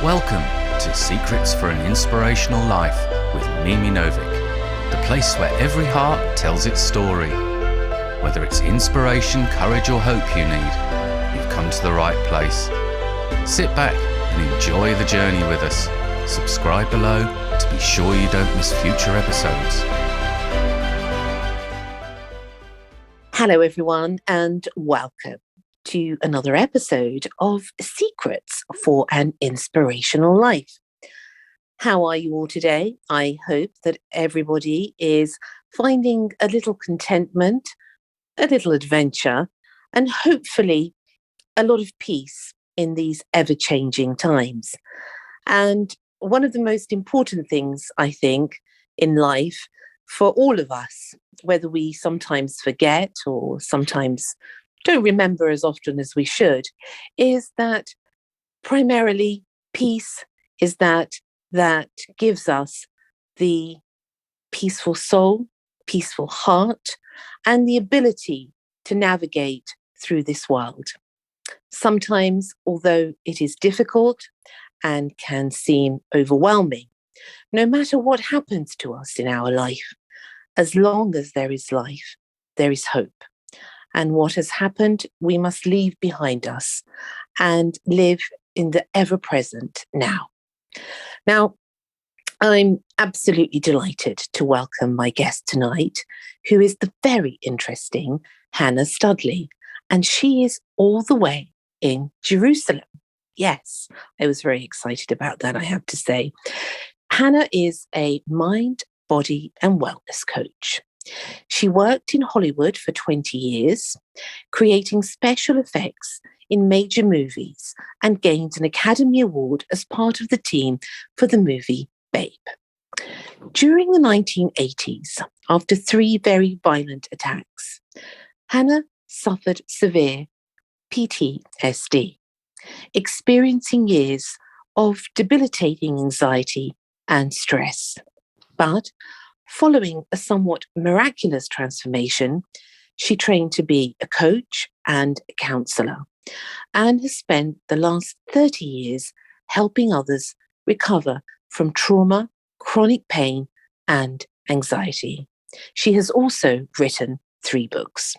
Welcome to Secrets for an Inspirational Life with Mimi Novic, the place where every heart tells its story. Whether it's inspiration, courage or hope you need, you've come to the right place. Sit back and enjoy the journey with us. Subscribe below to be sure you don't miss future episodes. Hello everyone and welcome to another episode of Secrets for an Inspirational Life. How are you all today? I hope that everybody is finding a little contentment, a little adventure, and hopefully a lot of peace in these ever-changing times. And one of the most important things, I think, in life for all of us, whether we sometimes forget or sometimes don't remember as often as we should, is that primarily peace is that gives us the peaceful soul, peaceful heart, and the ability to navigate through this world. Sometimes, although it is difficult and can seem overwhelming, no matter what happens to us in our life, as long as there is life, there is hope. And what has happened, we must leave behind us and live in the ever-present now. Now, I'm absolutely delighted to welcome my guest tonight, who is the very interesting Chana Studley. And she is all the way in Jerusalem. Yes, I was very excited about that, I have to say. Chana is a mind, body, and wellness coach. She worked in Hollywood for 20 years, creating special effects in major movies, and gained an Academy Award as part of the team for the movie Babe. During the 1980s, after 3 very violent attacks, Chana suffered severe PTSD, experiencing years of debilitating anxiety and stress. But following a somewhat miraculous transformation, she trained to be a coach and a counsellor, and has spent the last 30 years helping others recover from trauma, chronic pain, and anxiety. She has also written 3 books.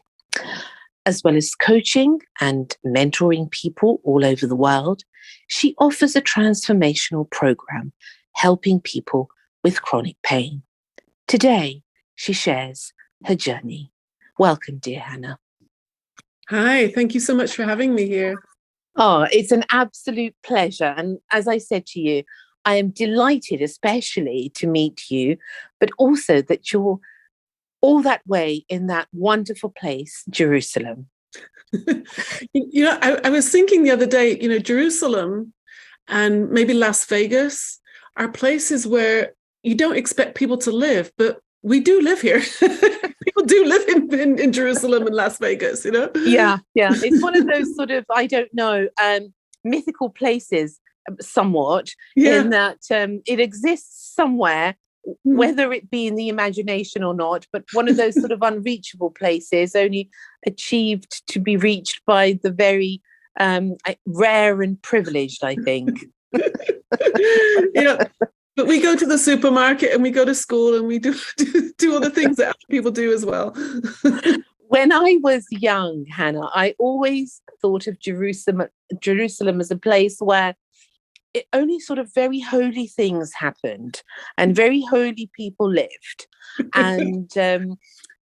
As well as coaching and mentoring people all over the world, she offers a transformational program helping people with chronic pain. Today, she shares her journey. Welcome, dear Chana. Hi, thank you so much for having me here. Oh, it's an absolute pleasure. And as I said to you, I am delighted especially to meet you, but also that you're all that way in that wonderful place, Jerusalem. I was thinking the other day, Jerusalem and maybe Las Vegas are places where you don't expect people to live, but we do live here. People do live in Jerusalem and Las Vegas, Yeah. It's one of those sort of, I don't know, mythical places somewhat, in that it exists somewhere, whether it be in the imagination or not, but one of those sort of unreachable places, only achieved to be reached by the very rare and privileged, I think. But we go to the supermarket and we go to school and we do all the things that people do as well. When I was young, Chana, I always thought of Jerusalem as a place where it only sort of very holy things happened and very holy people lived. And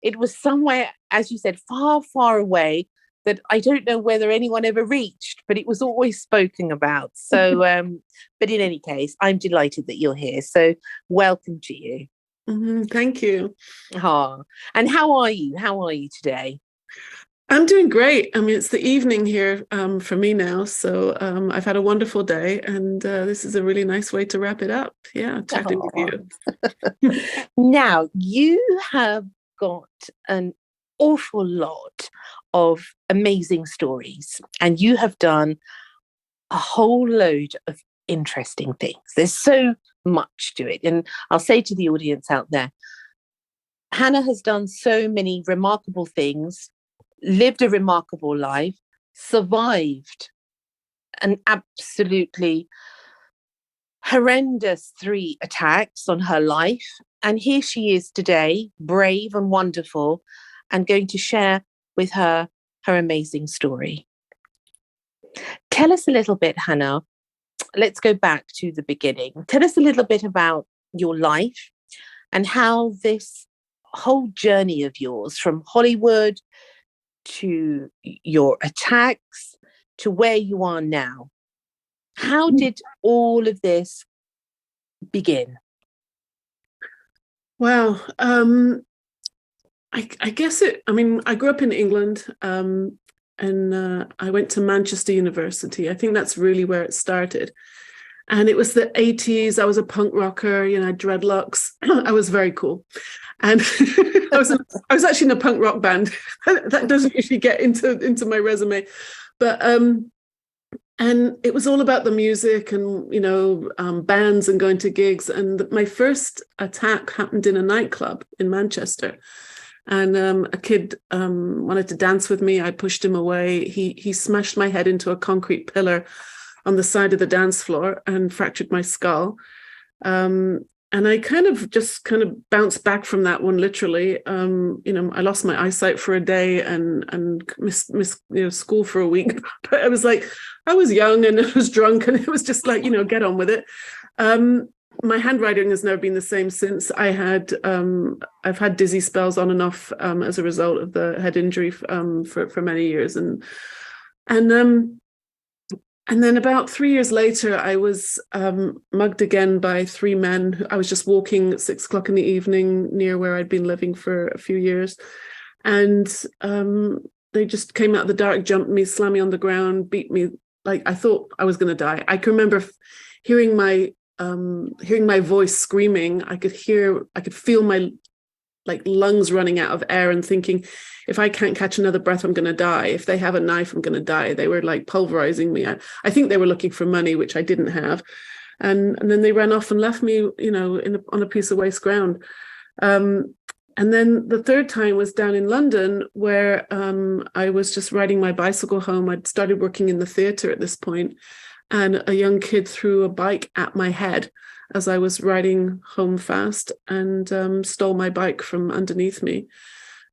it was somewhere, as you said, far, far away that I don't know whether anyone ever reached, but it was always spoken about. So, but in any case, I'm delighted that you're here. So welcome to you. Thank you. Oh, and how are you? How are you today? I'm doing great. I mean, it's the evening here for me now. So I've had a wonderful day, and this is a really nice way to wrap it up. Yeah, chatting with you. Now, you have got an awful lot of amazing stories, and you have done a whole load of interesting things. There's so much to it. And I'll say to the audience out there, Chana has done so many remarkable things, lived a remarkable life, survived an absolutely horrendous 3 attacks on her life. And here she is today, brave and wonderful, and going to share with her amazing story. Tell us a little bit, Hannah. Let's go back to the beginning. Tell us a little bit about your life and how this whole journey of yours, from Hollywood to your attacks to where you are now, how did all of this begin? Wow. I guess I grew up in England, and I went to Manchester University. I think that's really where it started. And it was the 80s. I was a punk rocker, I had dreadlocks. I was very cool. And I was actually in a punk rock band. That doesn't usually get into my resume. But and it was all about the music and, bands and going to gigs. And my first attack happened in a nightclub in Manchester. And a kid wanted to dance with me. I pushed him away. He smashed my head into a concrete pillar on the side of the dance floor and fractured my skull. And I kind of bounced back from that one, literally. I lost my eyesight for a day and missed school for a week. But I was young and I was drunk, and it was just like, get on with it. My handwriting has never been the same since. I've had dizzy spells on and off as a result of the head injury for many years, and then about 3 years later, I was mugged again by 3 men. I was just walking at 6 o'clock in the evening near where I'd been living for a few years, and they just came out of the dark, jumped me, slammed me on the ground, beat me like I thought I was going to die. I can remember hearing my voice screaming. I could feel my lungs running out of air and thinking, if I can't catch another breath, I'm going to die. If they have a knife, I'm going to die. They were pulverizing me. I think they were looking for money, which I didn't have. And then they ran off and left me, on a piece of waste ground. And then the third time was down in London, where I was just riding my bicycle home. I'd started working in the theatre at this point, and a young kid threw a bike at my head as I was riding home fast, and stole my bike from underneath me.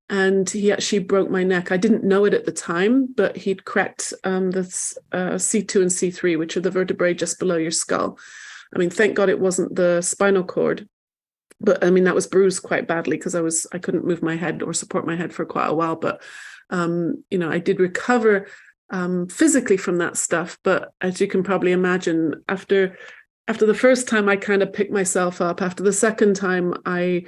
And he actually broke my neck. I didn't know it at the time, but he'd cracked the C2 and C3, which are the vertebrae just below your skull. Thank God it wasn't the spinal cord. But that was bruised quite badly because I couldn't move my head or support my head for quite a while. But I did recover physically from that stuff. But as you can probably imagine, after the first time, I kind of picked myself up. After the second time, I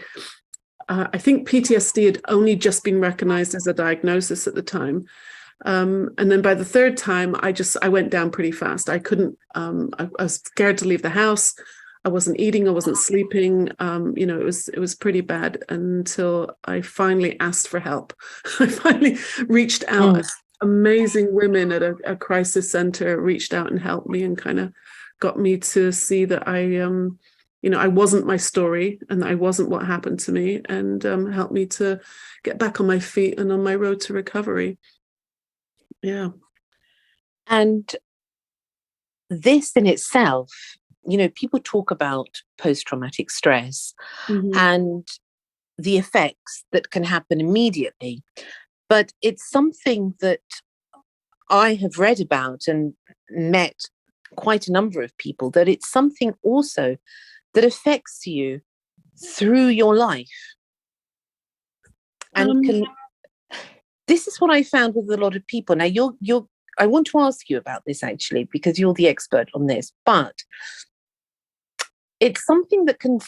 think PTSD had only just been recognized as a diagnosis at the time. And then by the third time, I went down pretty fast. I couldn't, I was scared to leave the house. I wasn't eating, I wasn't sleeping. It was pretty bad until I finally asked for help. I finally reached out. Amazing women at a crisis center reached out and helped me and kind of got me to see that I wasn't my story and I wasn't what happened to me, and helped me to get back on my feet and on my road to recovery. Yeah. And this in itself, people talk about post-traumatic stress and the effects that can happen immediately. But it's something that I have read about and met quite a number of people, that it's something also that affects you through your life. And this is what I found with a lot of people. Now, I want to ask you about this actually, because you're the expert on this, but it's something that can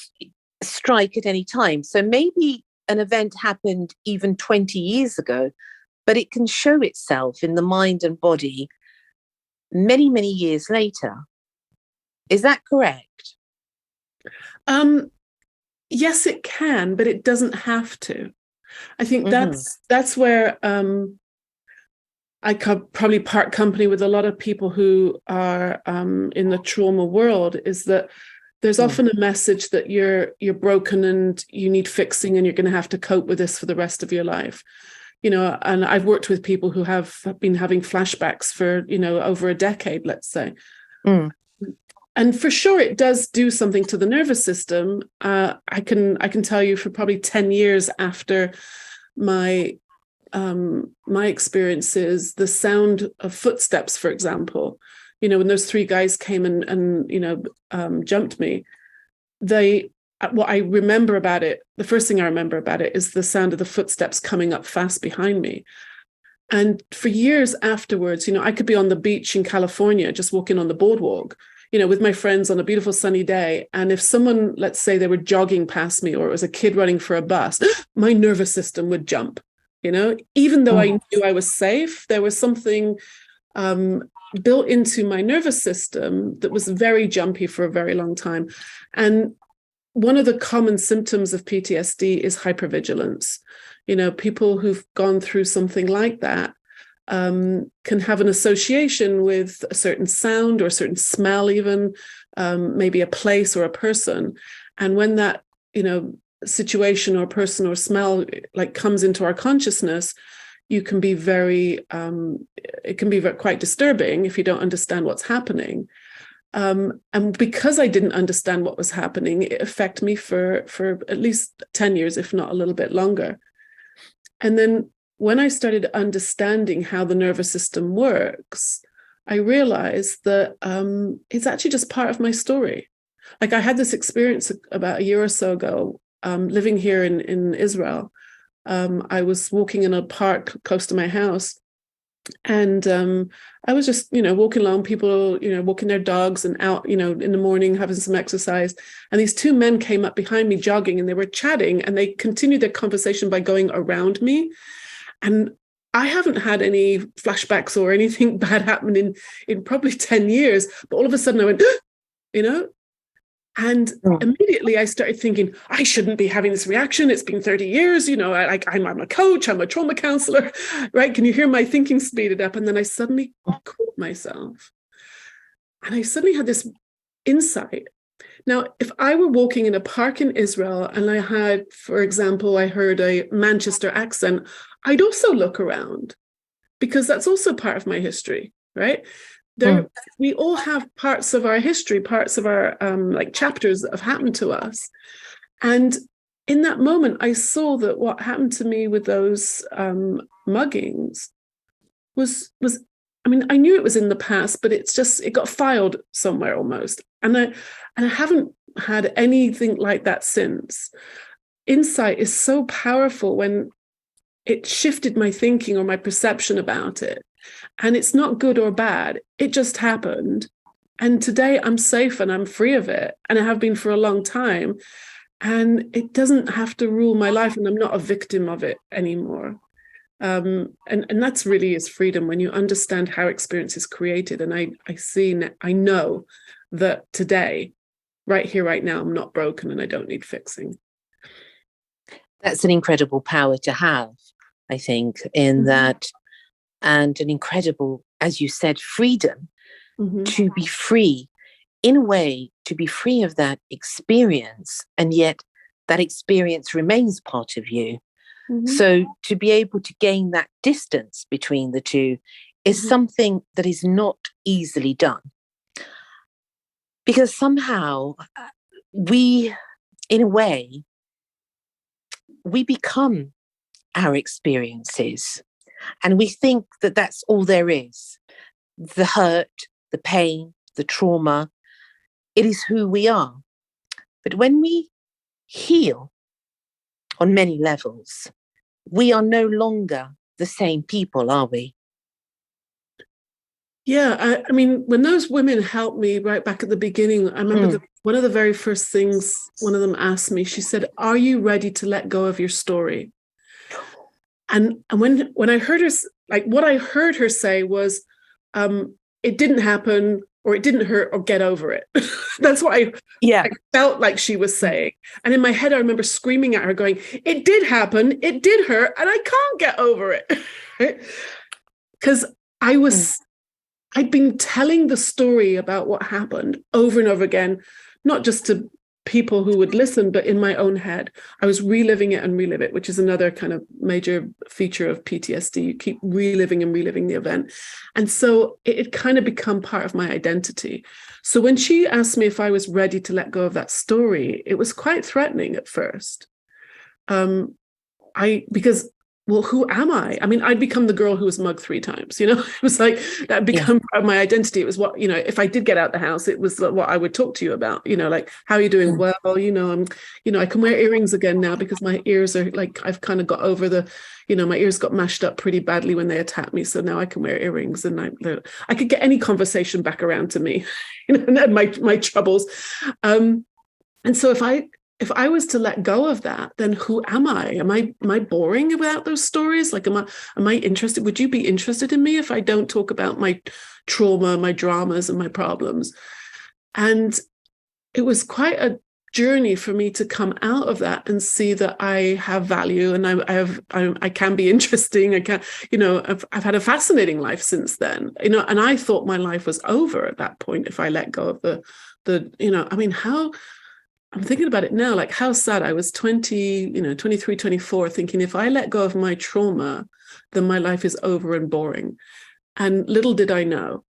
strike at any time. So maybe an event happened even 20 years ago, but it can show itself in the mind and body many, many years later. Is that correct? Yes, it can, but it doesn't have to. I think that's where I could probably part company with a lot of people who are in the trauma world, is that there's often a message that you're broken and you need fixing and you're going to have to cope with this for the rest of your life. And I've worked with people who have been having flashbacks for, over a decade, let's say. And for sure, it does do something to the nervous system. I can tell you, for probably 10 years after my experiences, the sound of footsteps, for example, when those three guys came and jumped me, what I remember about it, the first thing I remember about it is the sound of the footsteps coming up fast behind me. And for years afterwards, I could be on the beach in California, just walking on the boardwalk, with my friends on a beautiful sunny day. And if someone, let's say they were jogging past me, or it was a kid running for a bus, my nervous system would jump, even though I knew I was safe. There was something built into my nervous system that was very jumpy for a very long time. And one of the common symptoms of PTSD is hypervigilance. People who've gone through something like that can have an association with a certain sound or a certain smell, even maybe a place or a person. And when that, situation or person or smell comes into our consciousness, you can be it can be quite disturbing if you don't understand what's happening. And because I didn't understand what was happening, it affected me for at least 10 years, if not a little bit longer. And then when I started understanding how the nervous system works, I realized that it's actually just part of my story. I had this experience about a year or so ago, living here in Israel. I was walking in a park close to my house, and I was just, walking along, people, walking their dogs and out, in the morning, having some exercise. And these two men came up behind me jogging, and they were chatting, and they continued their conversation by going around me. And I haven't had any flashbacks or anything bad happen in probably 10 years. But all of a sudden I went, and immediately I started thinking, I shouldn't be having this reaction. It's been 30 years. I'm a coach, I'm a trauma counselor, right? Can you hear my thinking speeded up? And then I suddenly caught myself. And I suddenly had this insight. Now, if I were walking in a park in Israel and I had, for example, I heard a Manchester accent, I'd also look around, because that's also part of my history, right? We all have parts of our history, parts of our chapters that have happened to us. And in that moment, I saw that what happened to me with those muggings was I knew it was in the past, but it got filed somewhere almost. And I haven't had anything like that since. Insight is so powerful when it shifted my thinking or my perception about it. And it's not good or bad. It just happened. And today I'm safe and I'm free of it. And I have been for a long time. And it doesn't have to rule my life. And I'm not a victim of it anymore. And that's really is freedom, when you understand how experience is created. And I know that today, right here, right now, I'm not broken and I don't need fixing. That's an incredible power to have, I think, in that, and an incredible, as you said, freedom to be free, in a way, to be free of that experience, and yet that experience remains part of you. So to be able to gain that distance between the two is something that is not easily done. Because somehow we, in a way, we become our experiences, and we think that that's all there is. The hurt, the pain, the trauma, it is who we are. But when we heal on many levels, we are no longer the same people, are we? Yeah, I mean, when those women helped me right back at the beginning, I remember one of the very first things one of them asked me, she said, "Are you ready to let go of your story?" And when I heard her, what I heard her say was, "It didn't happen, or it didn't hurt, or get over it." That's what I felt like she was saying. And in my head, I remember screaming at her, going, "It did happen, it did hurt, and I can't get over it." Because I'd been telling the story about what happened over and over again, not just to people who would listen, but in my own head, I was reliving it and relive it, which is another kind of major feature of PTSD. You keep reliving and reliving the event. And so it kind of become part of my identity. So when she asked me if I was ready to let go of that story, it was quite threatening at first. Because well, who am I? I mean, I'd become the girl who was mugged 3 times, It was like that become part of my identity. It was what, if I did get out the house, it was what I would talk to you about, like, how are you doing? Well, I can wear earrings again now because my ears are like, I've kind of got over my ears got mashed up pretty badly when they attacked me. So now I can wear earrings and I could get any conversation back around to me, and my troubles. And so if I was to let go of that, then who am I? Am I boring about those stories? Like, am I interested? Would you be interested in me if I don't talk about my trauma, my dramas, and my problems? And it was quite a journey for me to come out of that and see that I have value and I can be interesting. I can, I've had a fascinating life since then, and I thought my life was over at that point if I let go of how. I'm thinking about it now, like how sad. I was 20, 23, 24, thinking if I let go of my trauma, then my life is over and boring. And little did I know,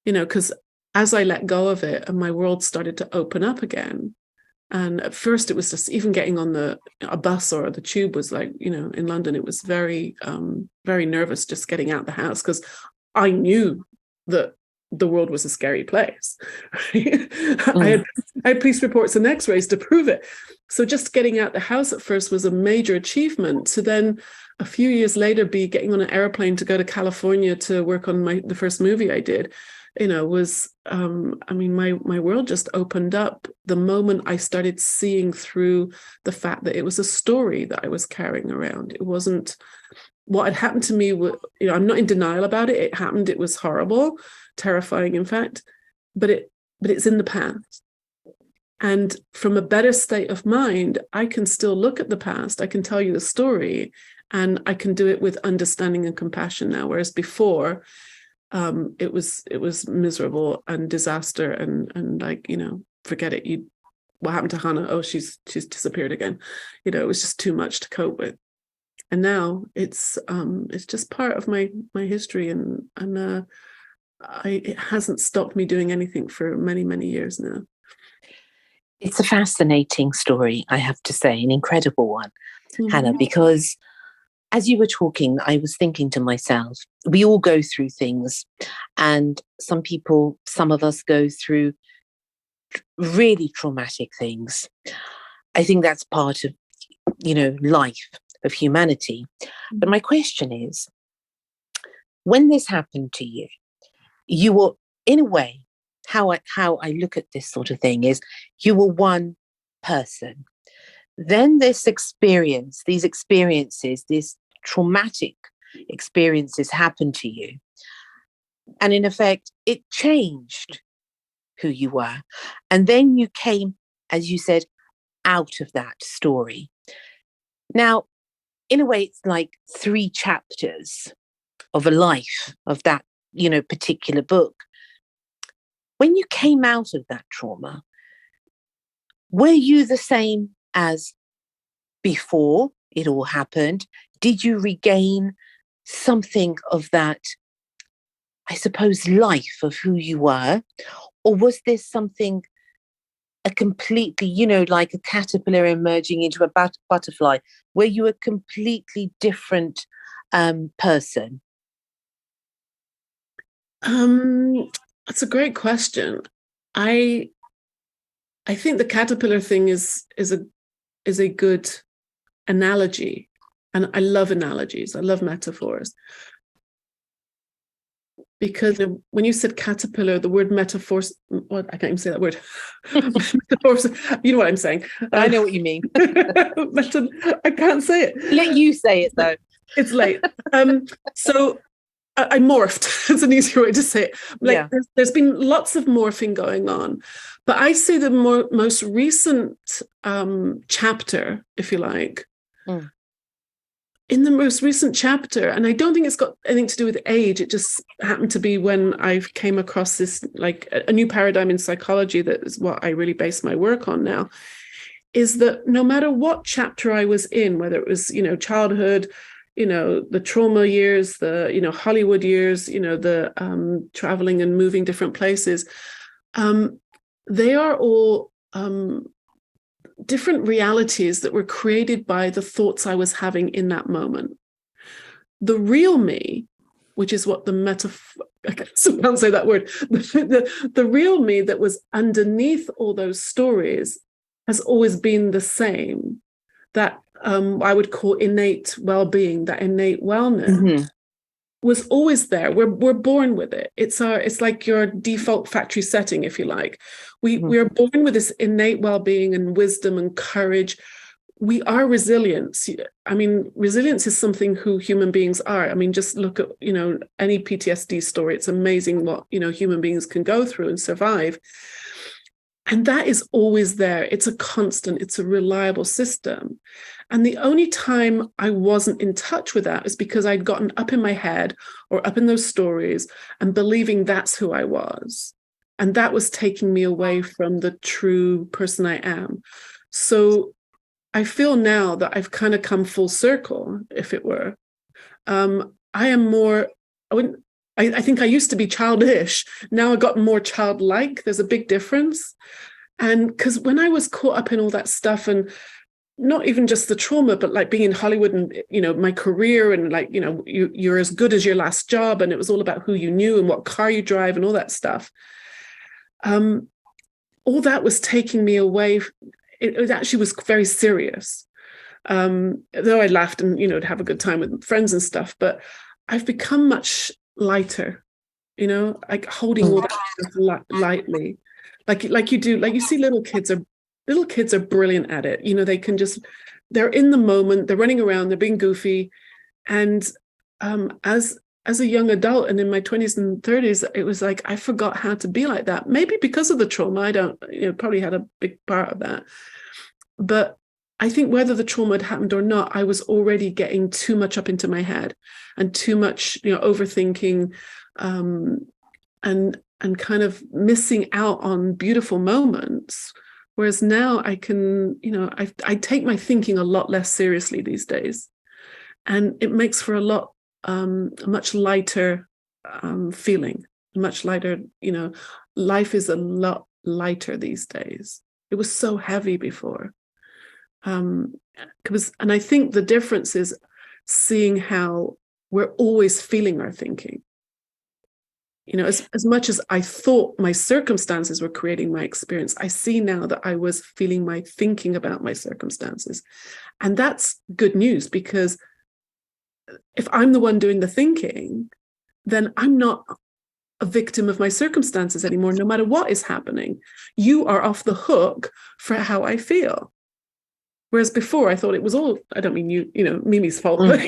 because as I let go of it and my world started to open up again. And at first it was just even getting on a bus or the tube was like, in London, it was very, very nervous just getting out the house because I knew that the world was a scary place. I had police reports and x-rays to prove it. So just getting out the house at first was a major achievement. To then a few years later be getting on an airplane to go to California to work on the first movie I did, was, my world just opened up the moment I started seeing through the fact that it was a story that I was carrying around. It wasn't what had happened to me. I'm not in denial about it. It happened. It was horrible, terrifying, in fact, but it's in the past. And from a better state of mind, I can still look at the past. I can tell you the story, and I can do it with understanding and compassion now. Whereas before, it was miserable and disaster and like, forget it. What happened to Hannah? Oh, she's disappeared again. It was just too much to cope with. And now it's just part of my history, and it hasn't stopped me doing anything for many, many years now. It's a fascinating story, I have to say, an incredible one, Hannah, because as you were talking, I was thinking to myself, we all go through things, and some of us go through really traumatic things. I think that's part of, life, of humanity. But my question is, when this happened to you, you were, in a way, how I look at this sort of thing is, you were one person. Then these experiences, these traumatic experiences happened to you. And in effect, it changed who you were. And then you came, as you said, out of that story. Now, in a way, it's like 3 chapters of a life of that, particular book. When you came out of that trauma, were you the same as before it all happened? Did you regain something of that, I suppose, life of who you were? Or was this something, a completely, like a caterpillar emerging into a butterfly? Were you a completely different person? That's a great question. I think the caterpillar thing is a good analogy, and I love analogies. I love metaphors, because when you said caterpillar, the word metaphors. What, I can't even say that word. Metaphors. You know what I'm saying. I know what you mean. I can't say it. Let you say it though. It's late. So. I morphed. It's an easier way to say it. There's been lots of morphing going on, but I say the most recent chapter, if you like, in the most recent chapter, and I don't think it's got anything to do with age. It just happened to be when I came across this, like, a new paradigm in psychology that is what I really base my work on now, is that no matter what chapter I was in, whether it was, childhood, the trauma years, the, Hollywood years, the traveling and moving different places, they are all different realities that were created by the thoughts I was having in that moment. The real me, which is what I can't say that word, the real me that was underneath all those stories has always been the same. That I would call innate well-being, that innate wellness was always there. We're born with it. It's like your default factory setting, if you like. We are born with this innate well-being and wisdom and courage. We are resilient. I mean, resilience is something who human beings are. I mean, just look at, any PTSD story. It's amazing what, human beings can go through and survive. And that is always there. It's a constant, it's a reliable system. And the only time I wasn't in touch with that is because I'd gotten up in my head or up in those stories and believing that's who I was. And that was taking me away from the true person I am. So I feel now that I've kind of come full circle, if it were. I am more, I think I used to be childish. Now I got more childlike. There's a big difference. And because when I was caught up in all that stuff, and not even just the trauma, but like being in Hollywood and, my career and like, you're as good as your last job. And it was all about who you knew and what car you drive and all that stuff. All that was taking me away. It actually was very serious. Though I laughed and, to have a good time with friends and stuff, but I've become much lighter, like holding all that stuff lightly, like you do, like you see little kids are brilliant at it. They're in the moment, they're running around, they're being goofy. And as a young adult and in my 20s and 30s, it was like I forgot how to be like that. Maybe because of the trauma, I don't, probably had a big part of that. But I think whether the trauma had happened or not, I was already getting too much up into my head and too much, overthinking, and kind of missing out on beautiful moments. Whereas now I can, I take my thinking a lot less seriously these days, and it makes for a much lighter feeling, much lighter. Life is a lot lighter these days. It was so heavy before. And I think the difference is seeing how we're always feeling our thinking. As much as I thought my circumstances were creating my experience, I see now that I was feeling my thinking about my circumstances. And that's good news, because if I'm the one doing the thinking, then I'm not a victim of my circumstances anymore, no matter what is happening. You are off the hook for how I feel. Whereas before I thought it was all, I don't mean Mimi's fault, but,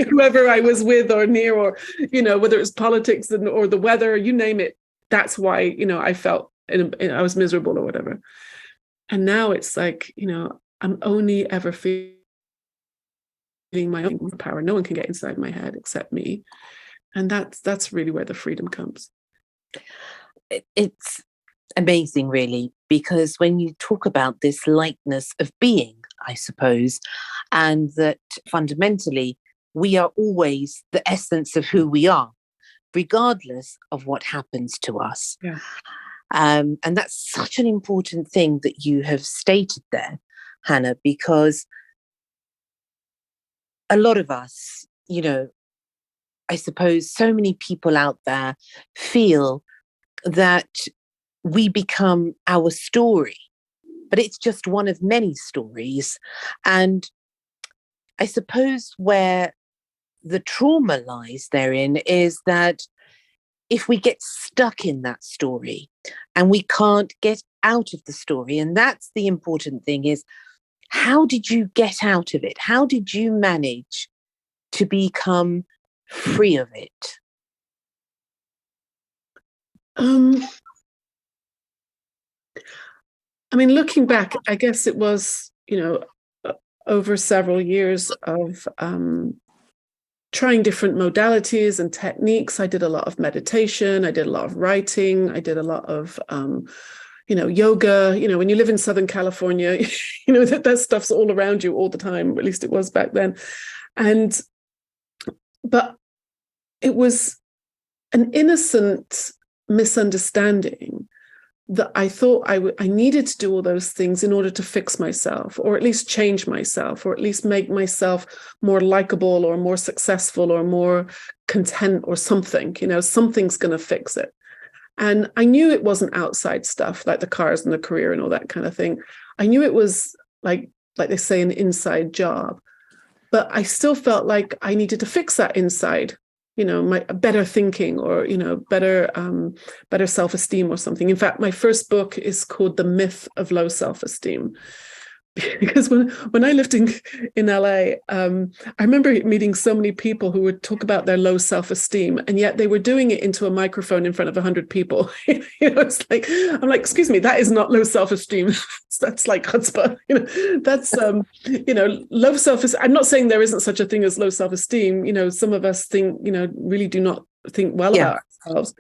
whoever I was with or near, or, whether it was politics or the weather, you name it, that's why, I felt I was miserable or whatever. And now it's like, I'm only ever feeling my own power. No one can get inside my head except me. And that's really where the freedom comes. It's amazing, really, because when you talk about this lightness of being, I suppose, and that fundamentally we are always the essence of who we are, regardless of what happens to us. Yeah. And that's such an important thing that you have stated there, Hannah, because a lot of us, I suppose so many people out there feel that we become our story, but it's just one of many stories. And I suppose where the trauma lies therein is that if we get stuck in that story and we can't get out of the story, and that's the important thing, is how did you get out of it? How did you manage to become free of it? I mean, looking back, I guess it was, over several years of trying different modalities and techniques. I did a lot of meditation. I did a lot of writing. I did a lot of, yoga, when you live in Southern California, that stuff's all around you all the time, at least it was back then. But it was an innocent misunderstanding that I thought I needed to do all those things in order to fix myself, or at least change myself, or at least make myself more likable or more successful or more content or something. Something's going to fix it. And I knew it wasn't outside stuff like the cars and the career and all that kind of thing. I knew it was like they say, an inside job. But I still felt like I needed to fix that inside, my better thinking, or better self-esteem or something. In fact, my first book is called The Myth of Low Self-Esteem. Because when I lived in LA, I remember meeting so many people who would talk about their low self-esteem, and yet they were doing it into a microphone in front of 100 people. It's like, I'm like, excuse me, that is not low self-esteem. That's like chutzpah. That's low self-esteem. I'm not saying there isn't such a thing as low self-esteem. Some of us think, really do not think well about ourselves,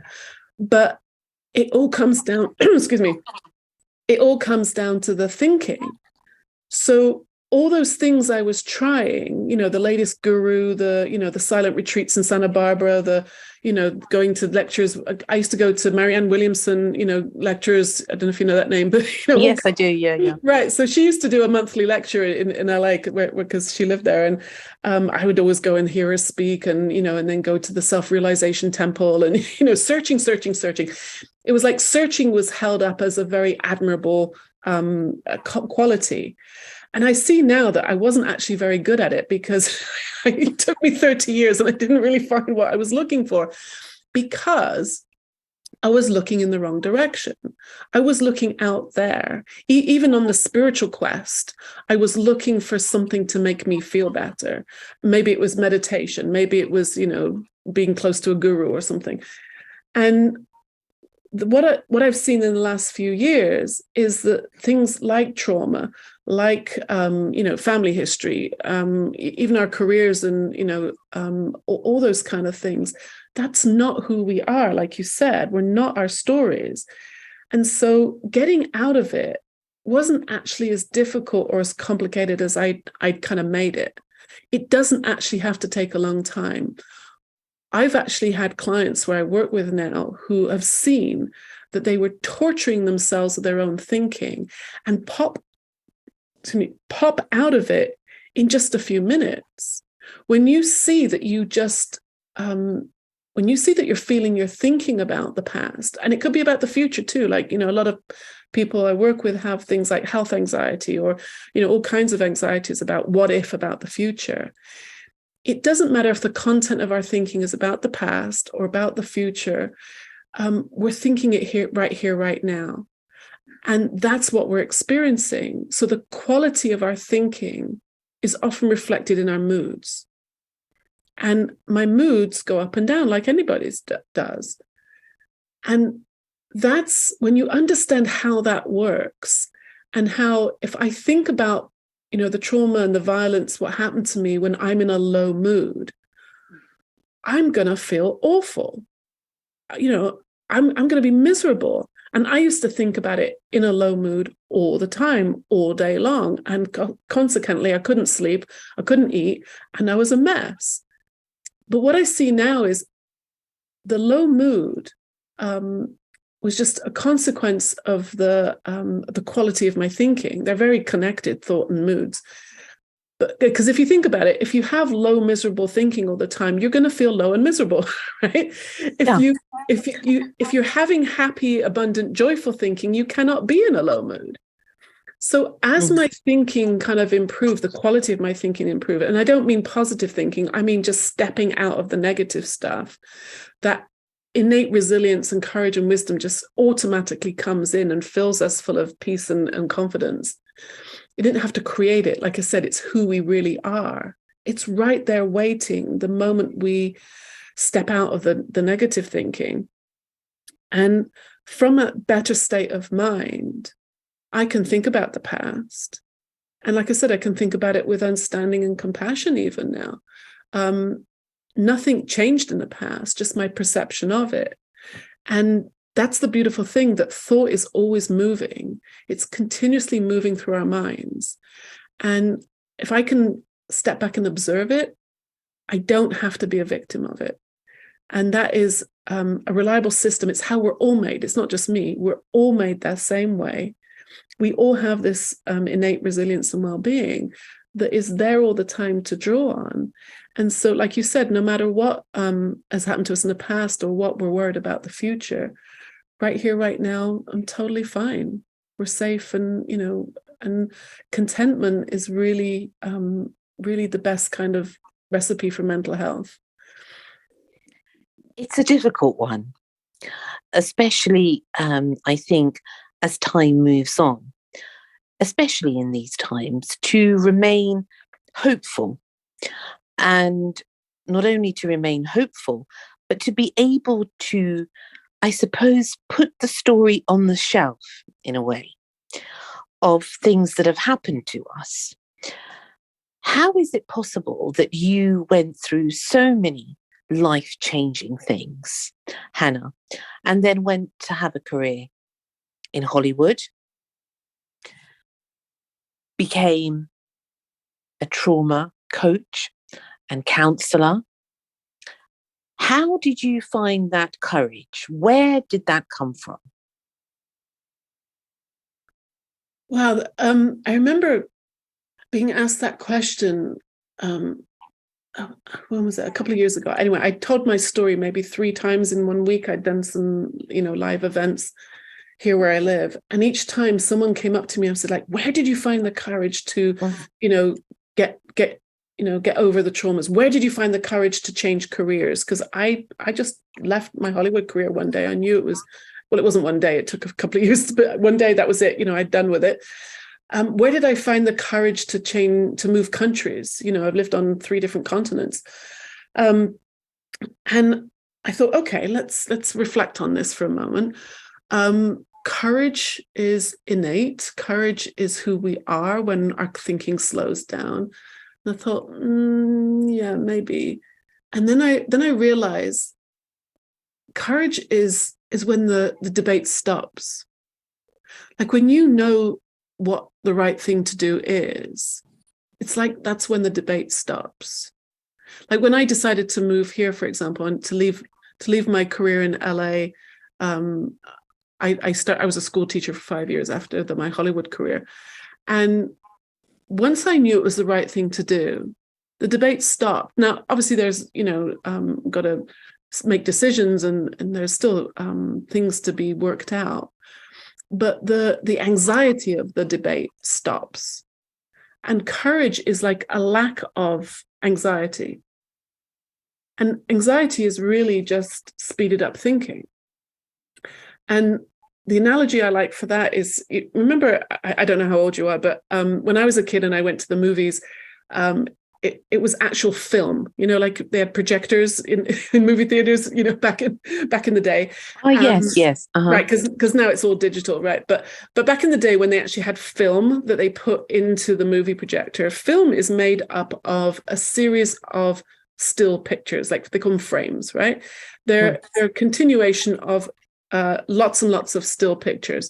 but it all comes down. Excuse me. It all comes down to the thinking. So all those things I was trying, the latest guru, the silent retreats in Santa Barbara, going to lectures. I used to go to Marianne Williamson, lectures. I don't know if you know that name, but yes, I do. Yeah. Right. So she used to do a monthly lecture in LA because she lived there, and I would always go and hear her speak, and and then go to the self-realization temple, and searching. It was like searching was held up as a very admirable quality. And I see now that I wasn't actually very good at it, because it took me 30 years and I didn't really find what I was looking for, because I was looking in the wrong direction. I was looking out there. Even on the spiritual quest, I was looking for something to make me feel better. Maybe it was meditation. Maybe it was, being close to a guru or something. And what I've seen in the last few years is that things like trauma, like family history, even our careers, and all those kind of things, that's not who we are. Like you said, we're not our stories. And so getting out of it wasn't actually as difficult or as complicated as I'd kind of made it. It doesn't actually have to take a long time. I've actually had clients where I work with now who have seen that they were torturing themselves with their own thinking and pop out of it in just a few minutes. When you see that when you see that you're thinking about the past, and it could be about the future too, like, a lot of people I work with have things like health anxiety, or, all kinds of anxieties about what if, about the future. It doesn't matter if the content of our thinking is about the past or about the future. We're thinking it here, right now. And that's what we're experiencing. So the quality of our thinking is often reflected in our moods. And my moods go up and down like anybody's does. And that's when you understand how that works, and how, if I think about the trauma and the violence, what happened to me when I'm in a low mood, I'm going to feel awful. I'm going to be miserable. And I used to think about it in a low mood all the time, all day long. And consequently, I couldn't sleep, I couldn't eat, and I was a mess. But what I see now is the low mood was just a consequence of the quality of my thinking. They're very connected, thought and moods. But because if you think about it, if you have low, miserable thinking all the time, you're going to feel low and miserable, right? If you're having happy, abundant, joyful thinking, you cannot be in a low mood. So as my thinking kind of improved, the quality of my thinking improved, and I don't mean positive thinking, I mean just stepping out of the negative stuff, that innate resilience and courage and wisdom just automatically comes in and fills us full of peace and confidence. You didn't have to create it. Like I said, it's who we really are. It's right there waiting the moment we step out of the negative thinking. And from a better state of mind, I can think about the past. And like I said, I can think about it with understanding and compassion even now. Nothing changed in the past, just my perception of it. And that's the beautiful thing, that thought is always moving. It's continuously moving through our minds. And if I can step back and observe it, I don't have to be a victim of it. And that is a reliable system. It's how we're all made. It's not just me. We're all made that same way. We all have this innate resilience and well-being that is there all the time to draw on. And so, like you said, no matter what has happened to us in the past or what we're worried about the future, right here, right now, I'm totally fine. We're safe, and and contentment is really, really the best kind of recipe for mental health. It's a difficult one, especially, I think, as time moves on, especially in these times, to remain hopeful. And not only to remain hopeful, but to be able to, I suppose, put the story on the shelf in a way of things that have happened to us. How is it possible that you went through so many life-changing things, Hannah, and then went to have a career in Hollywood, became a trauma coach and counsellor? How did you find that courage? Where did that come from? Wow. I remember being asked that question, when was it? A couple of years ago. Anyway, I told my story maybe 3 times in 1 week. I'd done some, live events here where I live. And each time someone came up to me and said, like, where did you find the courage to, get over the traumas? Where did you find the courage to change careers? Because I just left my Hollywood career one day. I knew it wasn't one day. It took a couple of years, but one day that was it. I'd done with it. Where did I find the courage to move countries? I've lived on 3 different continents. And I thought, okay, let's reflect on this for a moment. Courage is innate. Courage is who we are when our thinking slows down. And I thought, yeah, maybe. And then I realized courage is when the debate stops. Like when you know what the right thing to do is, it's like that's when the debate stops. Like when I decided to move here, for example, and to leave my career in LA, I was a school teacher for 5 years after my Hollywood career. And once I knew it was the right thing to do, the debate stopped. Now, obviously there's, got to make decisions and there's still things to be worked out. But the anxiety of the debate stops. And courage is like a lack of anxiety. And anxiety is really just speeded up thinking. And the analogy I like for that is, remember, I don't know how old you are, but when I was a kid and I went to the movies, it was actual film, like they had projectors in movie theaters, back in the day. Oh, yes. Uh-huh. Right, because now it's all digital, right? But back in the day when they actually had film that they put into the movie projector, film is made up of a series of still pictures, like they call them frames, right? They're a continuation of lots and lots of still pictures.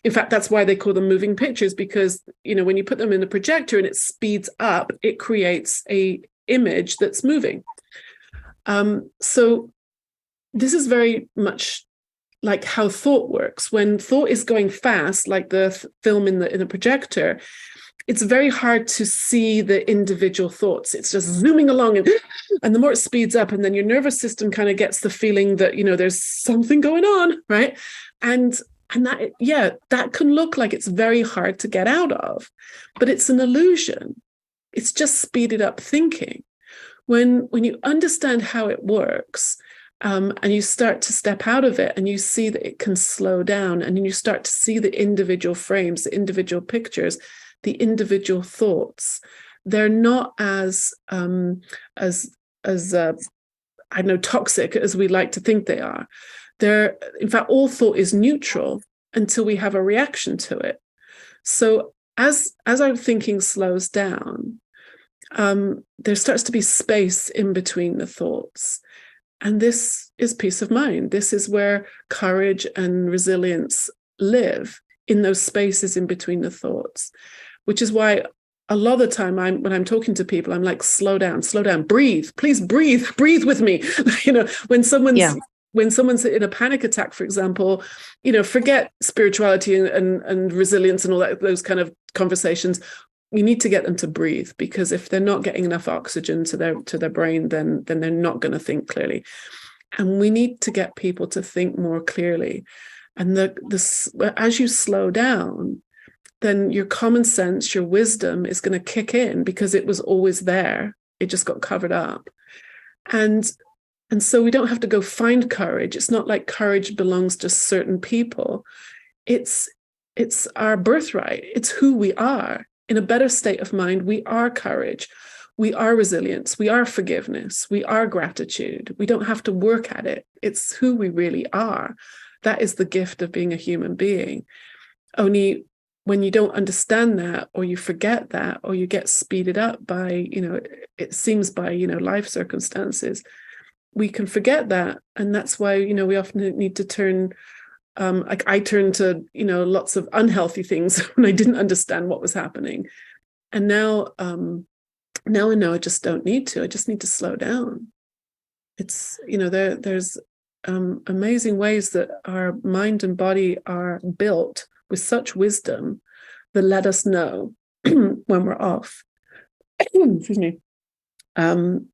In fact, that's why they call them moving pictures, because when you put them in the projector and it speeds up, it creates a image that's moving. So this is very much like how thought works. When thought is going fast, like the film in the projector, it's very hard to see the individual thoughts. It's just zooming along, and the more it speeds up, and then your nervous system kind of gets the feeling that, there's something going on, right? And that can look like it's very hard to get out of, but it's an illusion. It's just speeded up thinking. When you understand how it works, and you start to step out of it and you see that it can slow down, and then you start to see the individual frames, the individual pictures, the individual thoughts, they're not as toxic as we like to think they are. In fact, all thought is neutral until we have a reaction to it. So as our thinking slows down, there starts to be space in between the thoughts. And this is peace of mind. This is where courage and resilience live, in those spaces in between the thoughts, which is why a lot of the time when I'm talking to people, I'm like, slow down, breathe, please breathe with me. When someone's in a panic attack, for example, forget spirituality and resilience and all that, those kind of conversations. You need to get them to breathe, because if they're not getting enough oxygen to their brain, then they're not going to think clearly. And we need to get people to think more clearly. And as you slow down, then your common sense, your wisdom is going to kick in, because it was always there. It just got covered up. And so we don't have to go find courage. It's not like courage belongs to certain people. It's our birthright. It's who we are. In a better state of mind, we are courage. We are resilience. We are forgiveness. We are gratitude. We don't have to work at it. It's who we really are. That is the gift of being a human being. Only when you don't understand that, or you forget that, or you get speeded up by, it seems by, life circumstances, we can forget that. And that's why, we often need to turn, like I turned to, lots of unhealthy things when I didn't understand what was happening. And now I know I just don't need to. I just need to slow down. It's, there's amazing ways that our mind and body are built with such wisdom that let us know when we're off. Excuse me. And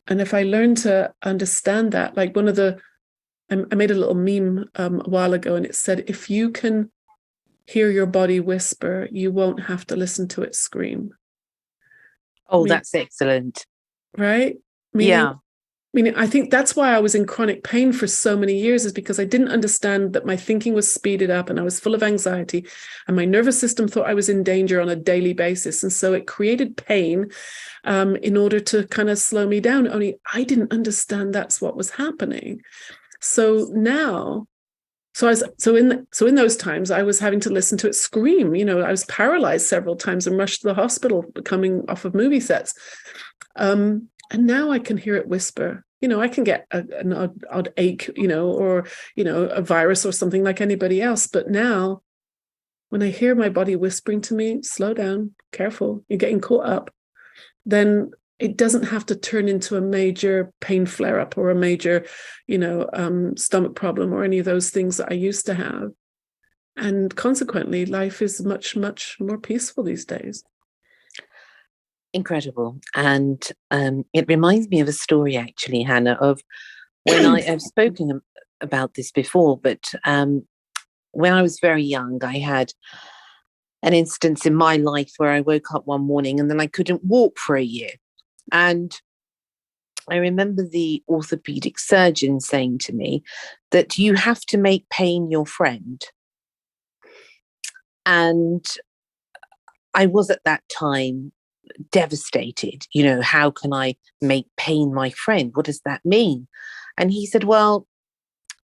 if I learn to understand that, like I made a little meme a while ago, and it said, if you can hear your body whisper, you won't have to listen to it scream. Oh, that's excellent. Right? I think that's why I was in chronic pain for so many years, is because I didn't understand that my thinking was speeded up and I was full of anxiety, and my nervous system thought I was in danger on a daily basis. And so it created pain in order to kind of slow me down. Only I didn't understand that's what was happening. So now, in those times, I was having to listen to it scream. I was paralyzed several times and rushed to the hospital coming off of movie sets. And now I can hear it whisper. I can get an odd ache, or, a virus or something like anybody else. But now, when I hear my body whispering to me, slow down, careful, you're getting caught up, then it doesn't have to turn into a major pain flare-up or a major, stomach problem or any of those things that I used to have. And consequently, life is much, much more peaceful these days. Incredible. And it reminds me of a story, actually, Hannah, of when I've spoken about this before, but when I was very young, I had an instance in my life where I woke up one morning and then I couldn't walk for a year. And I remember the orthopedic surgeon saying to me that you have to make pain your friend. And I was at that time devastated. How can I make pain my friend? What does that mean? And he said, well,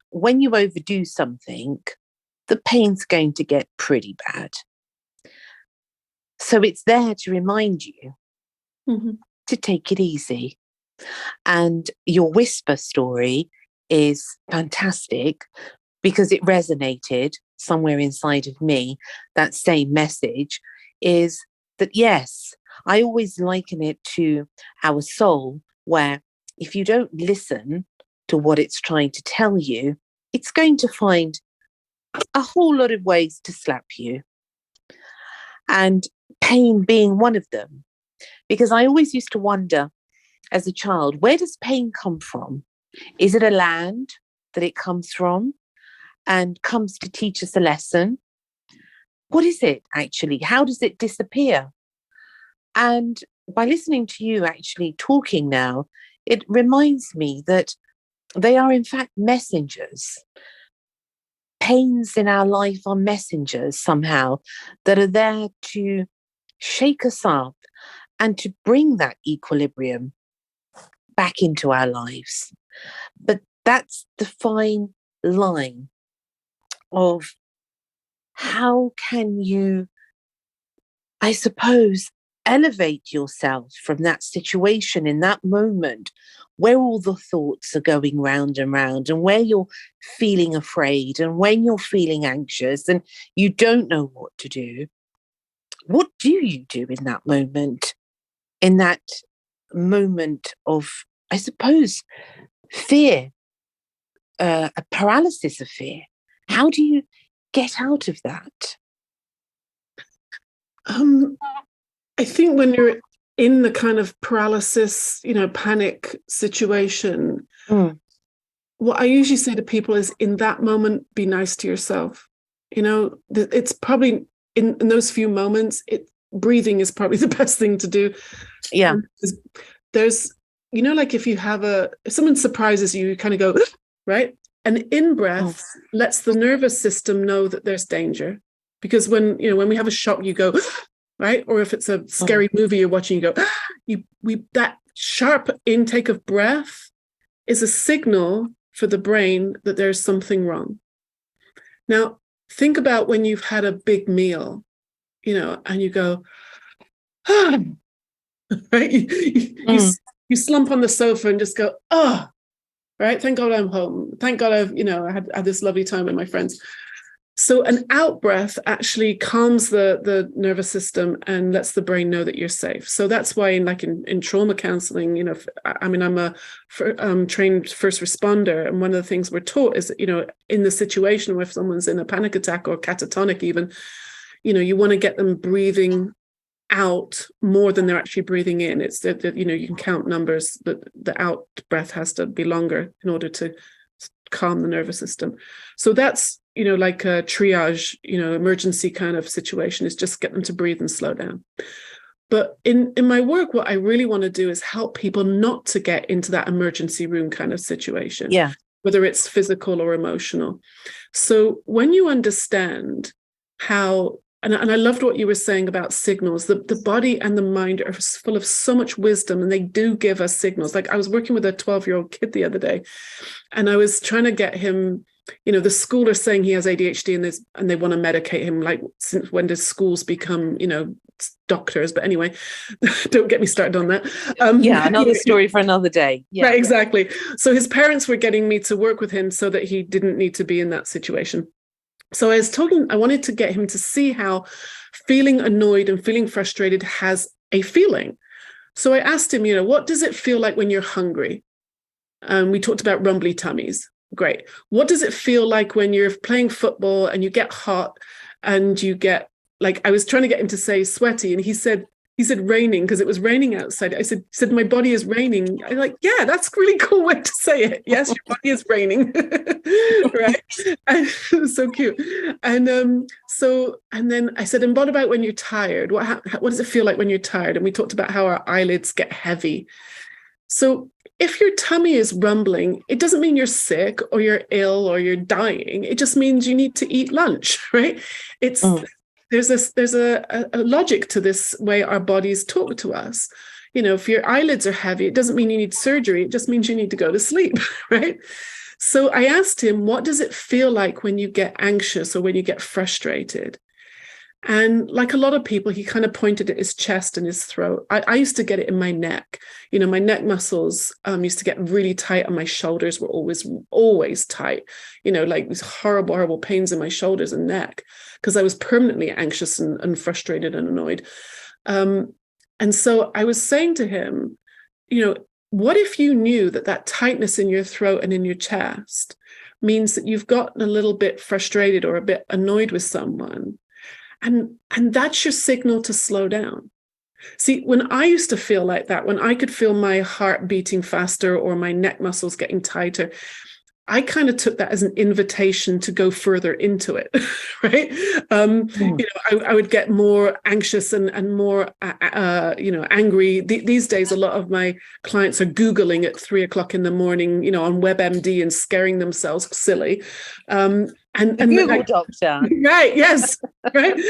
when you overdo something, the pain's going to get pretty bad. So it's there to remind you to take it easy. And your whisper story is fantastic, because it resonated somewhere inside of me. That same message is that, yes, I always liken it to our soul, where if you don't listen to what it's trying to tell you, it's going to find a whole lot of ways to slap you. And pain being one of them. Because I always used to wonder as a child, where does pain come from? Is it a land that it comes from and comes to teach us a lesson? What is it actually? How does it disappear? And by listening to you actually talking now, it reminds me that they are in fact messengers. Pains in our life are messengers somehow that are there to shake us up and to bring that equilibrium back into our lives. But that's the fine line of how can you, I suppose, elevate yourself from that situation in that moment where all the thoughts are going round and round, and where you're feeling afraid, and when you're feeling anxious and you don't know what to do. What do you do in that moment? In that moment of, I suppose, fear, a paralysis of fear. How do you get out of that? I think when you're in the kind of paralysis, panic situation, what I usually say to people is, in that moment, be nice to yourself. It's probably in those few moments, breathing is probably the best thing to do. Yeah. There's, like if someone surprises you, you kind of go, right? And in-breath lets the nervous system know that there's danger. Because when we have a shock, you go, right? Or if it's a scary movie you're watching, you go, that sharp intake of breath is a signal for the brain that there's something wrong. Now, think about when you've had a big meal, and you go, right? You slump on the sofa and just go, right? Thank God I'm home. Thank God I had this lovely time with my friends. So an out breath actually calms the nervous system and lets the brain know that you're safe. So that's why in trauma counseling, I'm a trained first responder. And one of the things we're taught is that, in the situation where if someone's in a panic attack or catatonic even, you want to get them breathing out more than they're actually breathing in. It's that you can count numbers, but the out breath has to be longer in order to calm the nervous system. So that's, like a triage, emergency kind of situation, is just get them to breathe and slow down. But in my work, what I really want to do is help people not to get into that emergency room kind of situation, whether it's physical or emotional. So when you understand how, and I loved what you were saying about signals, the body and the mind are full of so much wisdom, and they do give us signals. Like I was working with a 12-year-old kid the other day, and I was trying to get him, the school are saying he has ADHD and they want to medicate him. Like, since when did schools become, doctors? But anyway, don't get me started on that. Another story for another day. Yeah, right, exactly. So his parents were getting me to work with him so that he didn't need to be in that situation. So I wanted to get him to see how feeling annoyed and feeling frustrated has a feeling. So I asked him, what does it feel like when you're hungry? We talked about rumbly tummies. Great. What does it feel like when you're playing football and you get hot and you get, I was trying to get him to say sweaty, and he said raining, because it was raining outside. I said, my body is raining. I'm like, yeah, that's a really cool way to say it. Yes, your body is raining. Right. And it was so cute. And then I said, and what about when you're tired? What does it feel like when you're tired? And we talked about how our eyelids get heavy. So if your tummy is rumbling, it doesn't mean you're sick or you're ill or you're dying. It just means you need to eat lunch, right? There's a logic to this way our bodies talk to us. If your eyelids are heavy, it doesn't mean you need surgery. It just means you need to go to sleep, right? So I asked him, what does it feel like when you get anxious or when you get frustrated? And like a lot of people, he kind of pointed at his chest and his throat. I used to get it in my neck. My neck muscles used to get really tight, and my shoulders were always tight. Like these horrible pains in my shoulders and neck, because I was permanently anxious and frustrated and annoyed. And so I was saying to him, what if you knew that tightness in your throat and in your chest means that you've gotten a little bit frustrated or a bit annoyed with someone? And that's your signal to slow down. See, when I used to feel like that, when I could feel my heart beating faster or my neck muscles getting tighter, I kind of took that as an invitation to go further into it, right? I would get more anxious and more, angry. These days, a lot of my clients are Googling at 3:00 in the morning, on WebMD and scaring themselves silly. And Google doctor. Right, yes, right.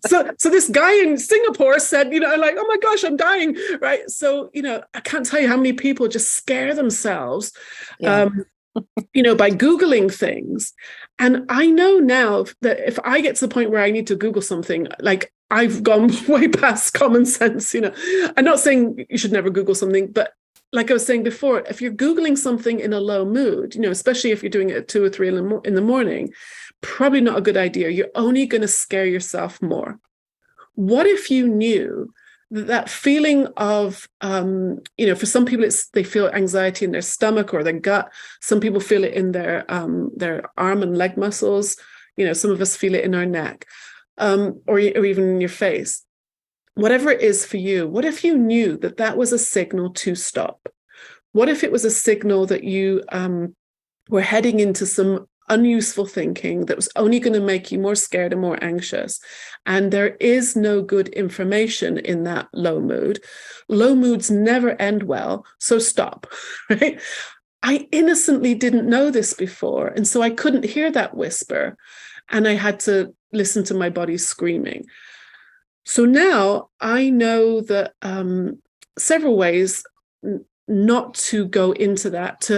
So this guy in Singapore said, like, oh my gosh, I'm dying, right? So, I can't tell you how many people just scare themselves. Yeah. By Googling things. And I know now that if I get to the point where I need to Google something, like I've gone way past common sense, you know. I'm not saying you should never Google something, but like I was saying before, if you're Googling something in a low mood, you know, especially if you're doing it at 2 or 3 in the morning, probably not a good idea. You're only going to scare yourself more. What if you knew that feeling of, you know, for some people they feel anxiety in their stomach or their gut. Some people feel it in their arm and leg muscles. You know, some of us feel it in our neck, or even in your face. Whatever it is for you, what if you knew that that was a signal to stop? What if it was a signal that you were heading into some unuseful thinking that was only going to make you more scared and more anxious? And there is no good information in that low mood. Low moods never end well, so stop, right? I innocently didn't know this before, and so I couldn't hear that whisper, and I had to listen to my body screaming. So now I know that several ways not to go into that,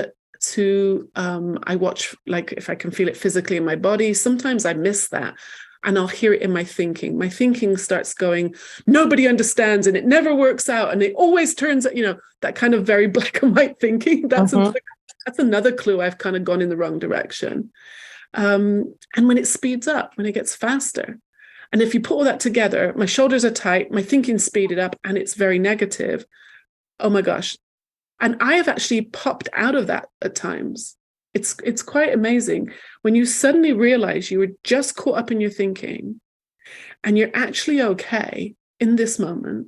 I watch, like, if I can feel it physically in my body. Sometimes I miss that and I'll hear it in my thinking. My thinking starts going, nobody understands and it never works out and it always turns out, you know, that kind of very black and white thinking. That's another clue I've kind of gone in the wrong direction. And when it speeds up, when it gets faster, and if you put all that together, my shoulders are tight, my thinking's speeded up, and it's very negative. Oh my gosh. And I have actually popped out of that at times. It's quite amazing when you suddenly realize you were just caught up in your thinking and you're actually okay in this moment.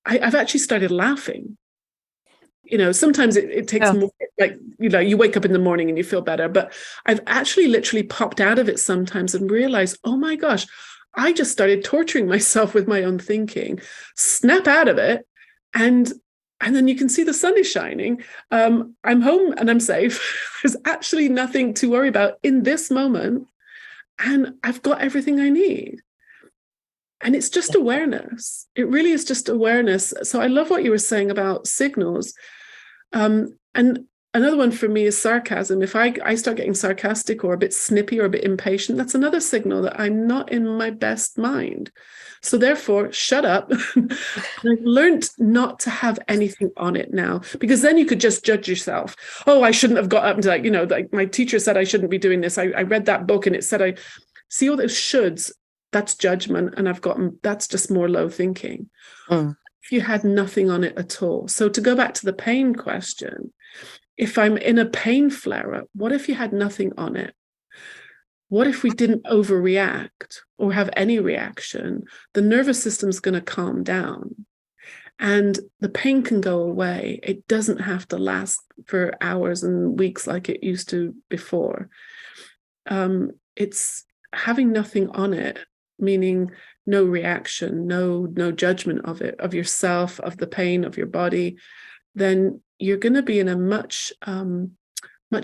I've actually started laughing. You know, sometimes it takes more, like, you know, you wake up in the morning and you feel better, but I've actually literally popped out of it sometimes and realized, oh my gosh, I just started torturing myself with my own thinking, snap out of it. And then you can see the sun is shining. I'm home and I'm safe. There's actually nothing to worry about in this moment. And I've got everything I need. And it's just awareness. It really is just awareness. So I love what you were saying about signals. And another one for me is sarcasm. If I start getting sarcastic or a bit snippy or a bit impatient, that's another signal that I'm not in my best mind. So therefore, shut up. I've learned not to have anything on it now, because then you could just judge yourself. Oh, I shouldn't have got up and, like, you know, like my teacher said I shouldn't be doing this. I read that book and it said I see all those shoulds. That's judgment. And that's just more low thinking. If you had nothing on it at all. So to go back to the pain question, if I'm in a pain flare-up, what if you had nothing on it? What if we didn't overreact or have any reaction? The nervous system's going to calm down and the pain can go away. It doesn't have to last for hours and weeks like it used to before. It's having nothing on it, meaning no reaction, no judgment of it, of yourself, of the pain, of your body. Then you're going to be in a much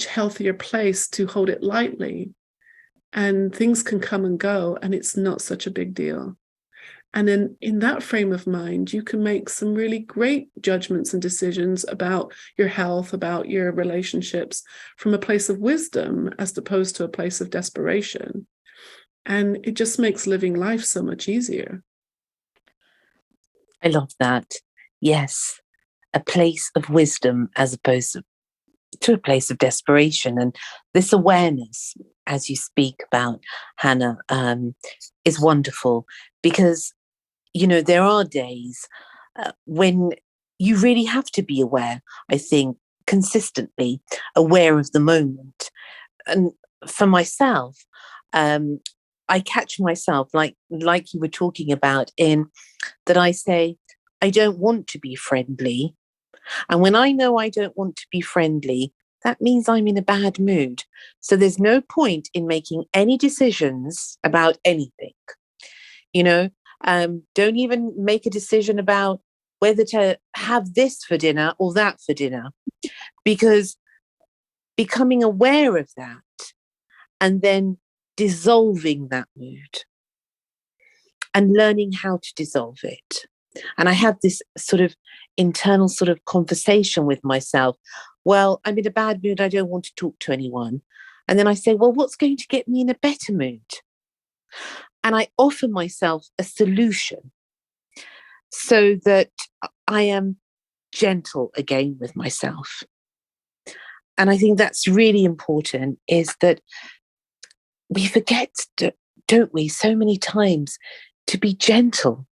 healthier place to hold it lightly. And things can come and go, and it's not such a big deal. And then in that frame of mind, you can make some really great judgments and decisions about your health, about your relationships from a place of wisdom as opposed to a place of desperation. And it just makes living life so much easier. I love that. Yes, a place of wisdom as opposed to a place of desperation. And this awareness, as you speak about, Hannah, is wonderful, because, you know, there are days when you really have to be aware, I think, consistently aware of the moment. And for myself, I catch myself, like you were talking about, in that I say, I don't want to be friendly. And when I know I don't want to be friendly, that means I'm in a bad mood. So there's no point in making any decisions about anything. You know, don't even make a decision about whether to have this for dinner or that for dinner, because becoming aware of that and then dissolving that mood and learning how to dissolve it. And I have this sort of internal sort of conversation with myself. Well, I'm in a bad mood. I don't want to talk to anyone. And then I say, well, what's going to get me in a better mood? and I offer myself a solution so that I am gentle again with myself. And I think that's really important, is that we forget, don't we, so many times, to be gentle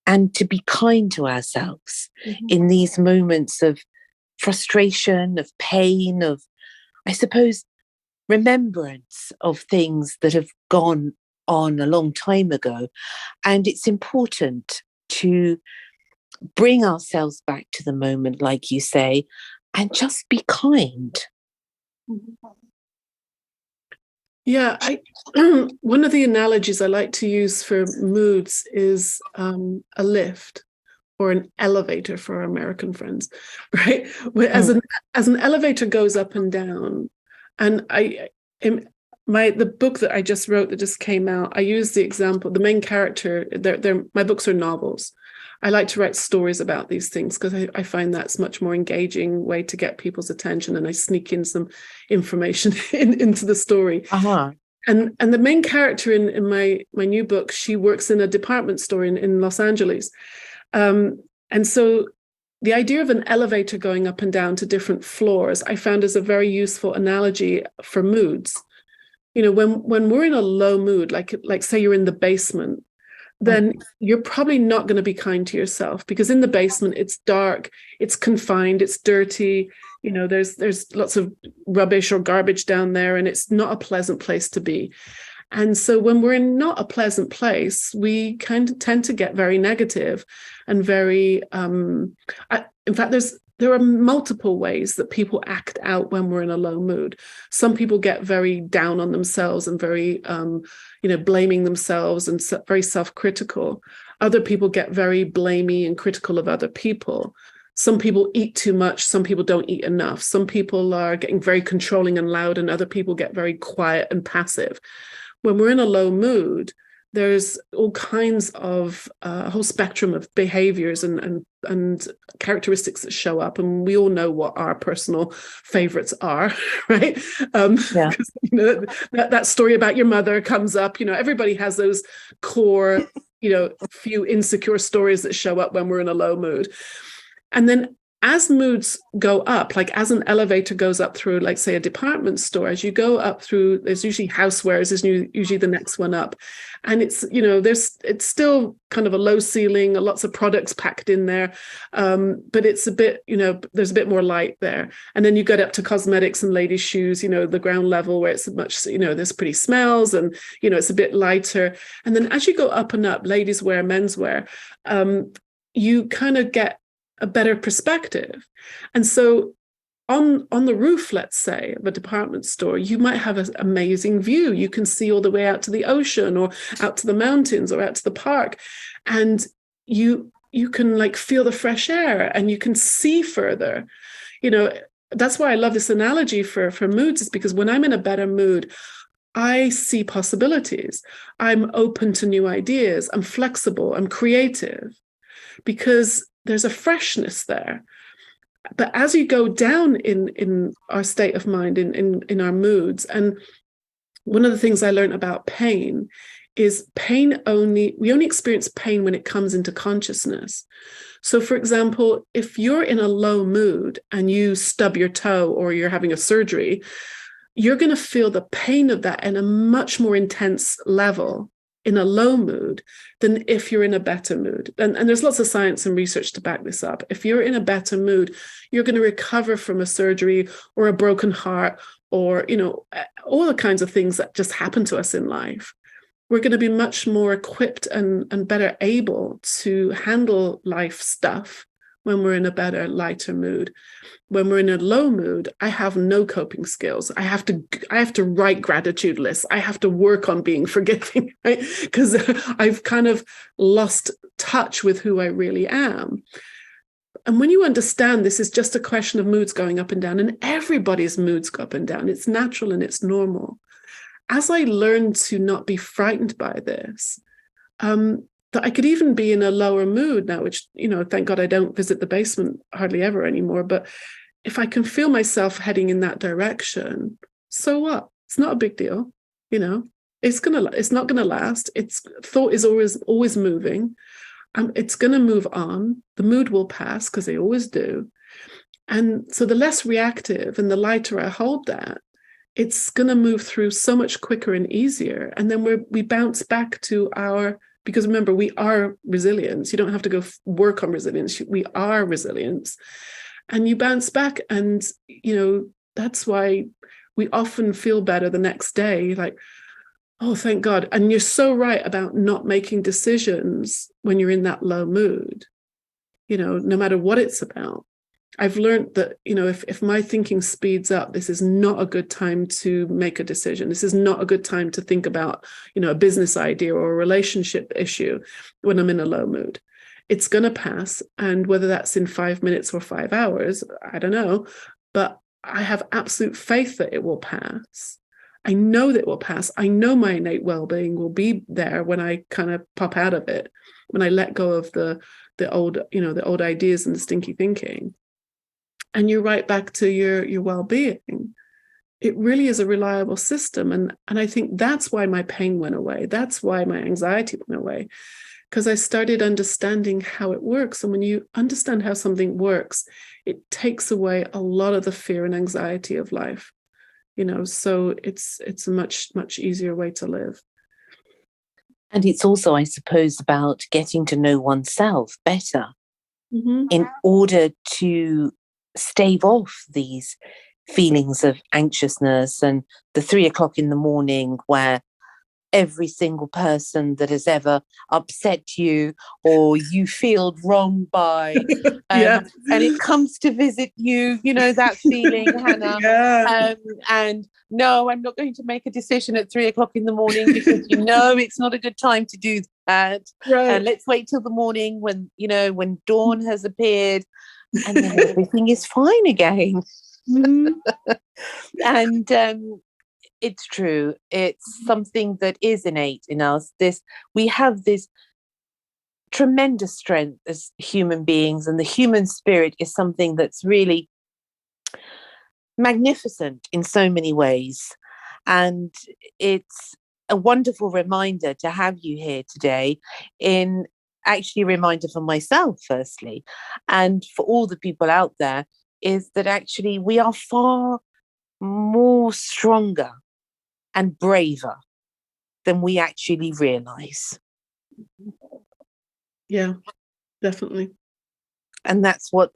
and to be kind to ourselves in these moments of frustration, of pain, of, I suppose, remembrance of things that have gone on a long time ago. And it's important to bring ourselves back to the moment, like you say, and just be kind. Yeah, one of the analogies I like to use for moods is a lift or an elevator for our American friends, right? As an elevator goes up and down, and the book that I just wrote that just came out, I use the example, the main character, my books are novels. I like to write stories about these things because I find that's much more engaging way to get people's attention, and I sneak in some information into the story. And the main character in my new book, she works in a department store in Los Angeles. And so the idea of an elevator going up and down to different floors, I found is a very useful analogy for moods. You know, when we're in a low mood, like say you're in the basement, then you're probably not going to be kind to yourself, because in the basement, it's dark, it's confined, it's dirty, you know, there's lots of rubbish or garbage down there, and it's not a pleasant place to be. And so when we're in not a pleasant place, we kind of tend to get very negative and very, in fact, there are multiple ways that people act out when we're in a low mood. Some people get very down on themselves and very, blaming themselves and very self-critical. Other people get very blamey and critical of other people. Some people eat too much. Some people don't eat enough. Some people are getting very controlling and loud, and other people get very quiet and passive. When we're in a low mood, there's all kinds of a whole spectrum of behaviors and characteristics that show up, and we all know what our personal favorites are, right? Yeah. That story about your mother comes up. You know, everybody has those core, few insecure stories that show up when we're in a low mood. And then as moods go up, like as an elevator goes up through, like, say, a department store, as you go up through, there's usually housewares, there's usually the next one up. And it's, it's still kind of a low ceiling, lots of products packed in there. But it's a bit, there's a bit more light there. And then you get up to cosmetics and ladies' shoes, the ground level, where it's much, there's pretty smells and, it's a bit lighter. And then as you go up and up, ladies wear, men's wear, you kind of get a better perspective. And so on the roof, let's say, of a department store, you might have an amazing view. You can see all the way out to the ocean or out to the mountains or out to the park. And you can like feel the fresh air and you can see further. That's why I love this analogy for moods, is because when I'm in a better mood, I see possibilities. I'm open to new ideas. I'm flexible. I'm creative, because there's a freshness there. But as you go down in our state of mind, in our moods, and one of the things I learned about pain is we only experience pain when it comes into consciousness. So, for example, if you're in a low mood and you stub your toe or you're having a surgery, you're going to feel the pain of that in a much more intense level in a low mood than if you're in a better mood. And there's lots of science and research to back this up. If you're in a better mood, you're going to recover from a surgery or a broken heart or, all the kinds of things that just happen to us in life. We're going to be much more equipped and better able to handle life stuff when we're in a better, lighter mood. When we're in a low mood, I have no coping skills. I have to write gratitude lists. I have to work on being forgiving, right? Because I've kind of lost touch with who I really am. And when you understand this is just a question of moods going up and down, and everybody's moods go up and down, it's natural and it's normal. As I learned to not be frightened by this, that I could even be in a lower mood now, which, thank God I don't visit the basement hardly ever anymore. But if I can feel myself heading in that direction, so what? It's not a big deal, It's not gonna last. Thought is always moving. It's gonna move on. The mood will pass, because they always do. And so the less reactive and the lighter I hold that, it's gonna move through so much quicker and easier. And then we bounce back to because remember, we are resilience. You don't have to go work on resilience. We are resilience. And you bounce back, and that's why we often feel better the next day, like, oh, thank God. And you're so right about not making decisions when you're in that low mood, no matter what it's about. I've learned that, if my thinking speeds up, this is not a good time to make a decision. This is not a good time to think about, a business idea or a relationship issue when I'm in a low mood. It's going to pass. And whether that's in 5 minutes or 5 hours, I don't know. But I have absolute faith that it will pass. I know that it will pass. I know my innate well-being will be there when I kind of pop out of it, when I let go of the old, the old ideas and the stinky thinking. And you're right back to your well-being. It really is a reliable system. And I think that's why my pain went away. That's why my anxiety went away, because I started understanding how it works. And when you understand how something works, it takes away a lot of the fear and anxiety of life. So it's a much, much easier way to live. And it's also, I suppose, about getting to know oneself better in order to stave off these feelings of anxiousness and the 3 o'clock in the morning where every single person that has ever upset you or you feel wronged by and it comes to visit you, that feeling, Hannah. And no, I'm not going to make a decision at 3 o'clock in the morning because it's not a good time to do that. Right. And let's wait till the morning when dawn has appeared, and then everything is fine again. And it's true. It's something that is innate in us. We have this tremendous strength as human beings, and the human spirit is something that's really magnificent in so many ways. And it's a wonderful reminder to have you here today, in actually a reminder for myself, firstly, and for all the people out there, is that actually we are far more stronger and braver than we actually realize. Yeah, definitely. And that's what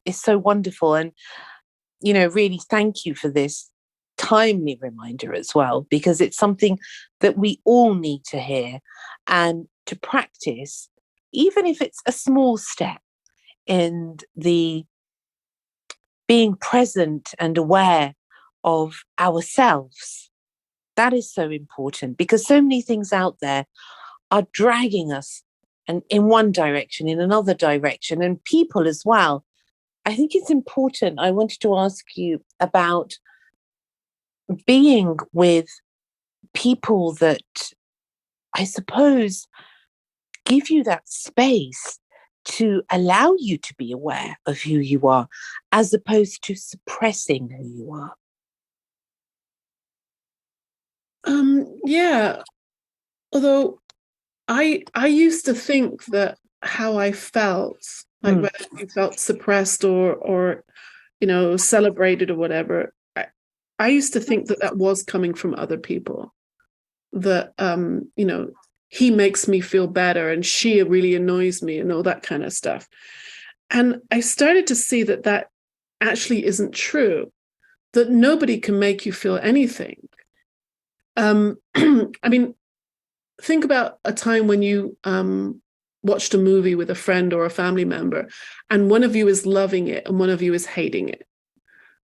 is so wonderful. And, really thank you for this timely reminder as well, because it's something that we all need to hear and to practice, even if it's a small step in the being present and aware of ourselves. That is so important, because so many things out there are dragging us and in one direction, in another direction, and people as well. I think it's important. I wanted to ask you about being with people that, I suppose, give you that space to allow you to be aware of who you are, as opposed to suppressing who you are. Yeah. Although I used to think that how I felt, like whether you felt suppressed or celebrated or whatever, I used to think that was coming from other people. That he makes me feel better and she really annoys me and all that kind of stuff. And I started to see that actually isn't true, that nobody can make you feel anything. I mean, think about a time when you watched a movie with a friend or a family member, and one of you is loving it and one of you is hating it.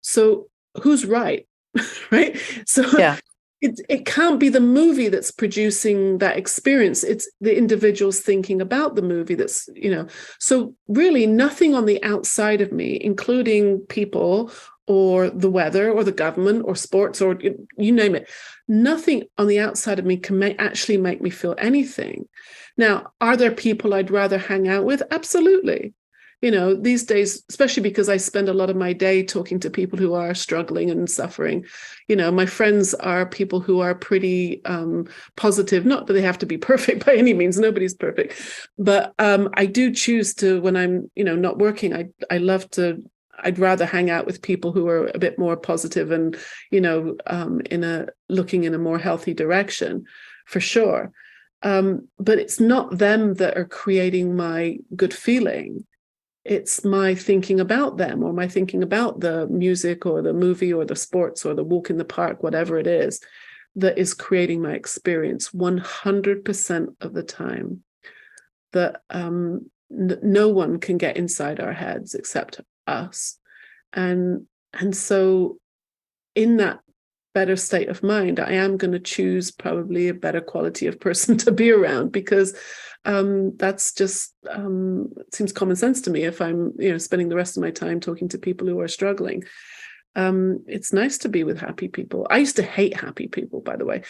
So who's right? Right? So yeah. It can't be the movie that's producing that experience. It's the individuals thinking about the movie that's, so really nothing on the outside of me, including people or the weather or the government or sports or you name it, nothing on the outside of me can actually make me feel anything. Now, are there people I'd rather hang out with? Absolutely. these days, especially because I spend a lot of my day talking to people who are struggling and suffering, my friends are people who are pretty positive, not that they have to be perfect by any means, nobody's perfect, but I do choose to, when I'm, not working, I'd rather hang out with people who are a bit more positive and, looking in a more healthy direction, for sure. But it's not them that are creating my good feeling. It's my thinking about them, or my thinking about the music or the movie or the sports or the walk in the park, whatever it is, that is creating my experience 100% of the time. That no one can get inside our heads except us. And so in that better state of mind, I am going to choose probably a better quality of person to be around, because that's just seems common sense to me. If I'm spending the rest of my time talking to people who are struggling, it's nice to be with happy people. I used to hate happy people, by the way.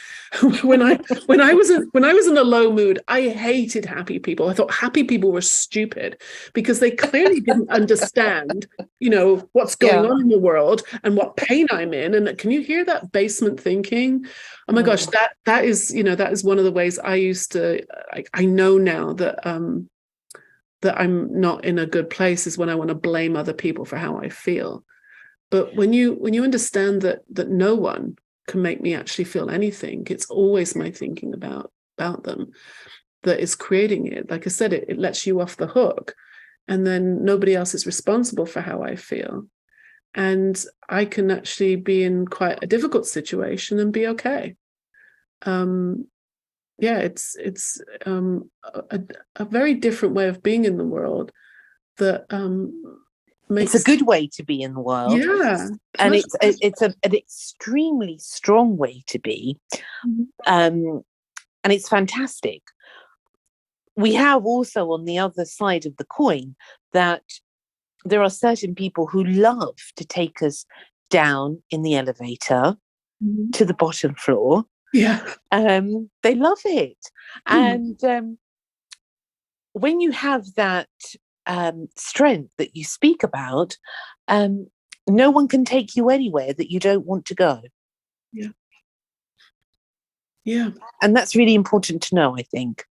when I was in a low mood, I hated happy people. I thought happy people were stupid because they clearly didn't understand, what's going on in the world and what pain I'm in. And can you hear that basement thinking? Oh my gosh, that is one of the ways I used to. I know now that that I'm not in a good place is when I want to blame other people for how I feel. But when you understand that no one can make me actually feel anything, it's always my thinking about them that is creating it. Like I said, it lets you off the hook, and then nobody else is responsible for how I feel. And I can actually be in quite a difficult situation and be okay. It's a very different way of being in the world that it's a good way to be in the world. Yeah. And it's an extremely strong way to be. And it's fantastic. We have also on the other side of the coin that there are certain people who love to take us down in the elevator to the bottom floor. Yeah. They love it. And when you have that strength that you speak about, no one can take you anywhere that you don't want to go. Yeah. And that's really important to know, I think.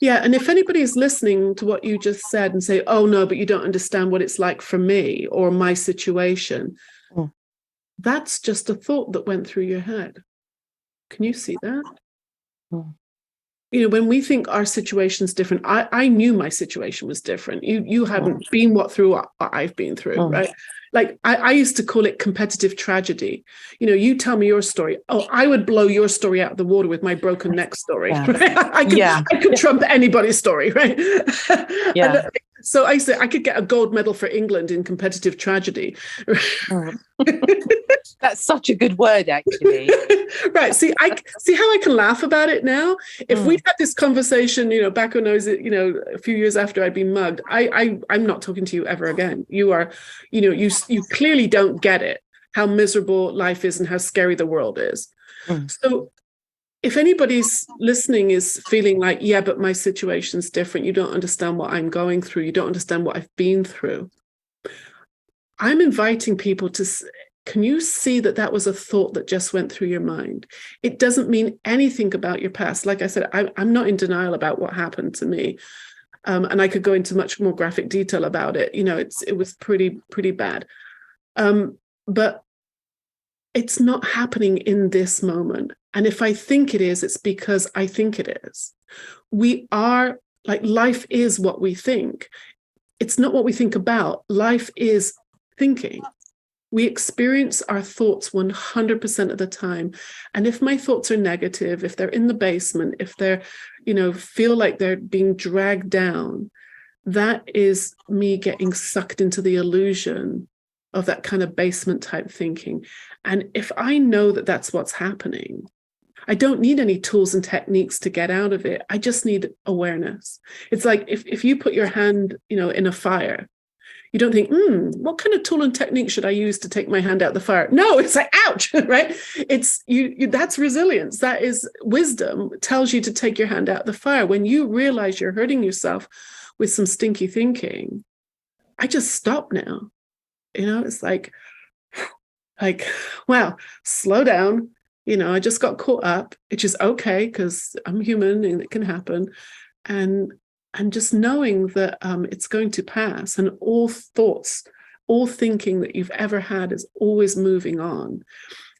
Yeah. And if anybody is listening to what you just said and say, oh no, but you don't understand what it's like for me or my situation, that's just a thought that went through your head. Can you see that? When we think our situation's different, I knew my situation was different. You haven't been through what I've been through, right? Like I used to call it competitive tragedy. You tell me your story. Oh, I would blow your story out of the water with my broken neck story. Right? I could trump anybody's story, right? Yeah. So I say I could get a gold medal for England in competitive tragedy. That's such a good word, actually. Right. See how I can laugh about it now. If we'd had this conversation, back when I was, a few years after I'd been mugged, I'm not talking to you ever again. You are, you clearly don't get it, how miserable life is and how scary the world is. So if anybody's listening is feeling like, yeah, but my situation's different, you don't understand what I'm going through, you don't understand what I've been through, I'm inviting people to, can you see that was a thought that just went through your mind? It doesn't mean anything about your past. Like I said, I'm not in denial about what happened to me. And I could go into much more graphic detail about it. It was pretty bad. But it's not happening in this moment. And if I think it is, it's because I think it is. We are, like, life is what we think. It's not what we think about. Life is thinking. We experience our thoughts 100% of the time. And if my thoughts are negative, if they're in the basement, if they're, feel like they're being dragged down, that is me getting sucked into the illusion of that kind of basement type thinking. And if I know that that's what's happening, I don't need any tools and techniques to get out of it. I just need awareness. It's like if you put your hand, in a fire, you don't think, what kind of tool and technique should I use to take my hand out the fire? No, it's like, ouch, right? It's you. That's resilience. That is wisdom. Tells you to take your hand out the fire. When you realize you're hurting yourself with some stinky thinking, I just stop now. It's like, wow, slow down. I just got caught up, which is okay because I'm human and it can happen. And just knowing that it's going to pass, and all thoughts, all thinking that you've ever had is always moving on.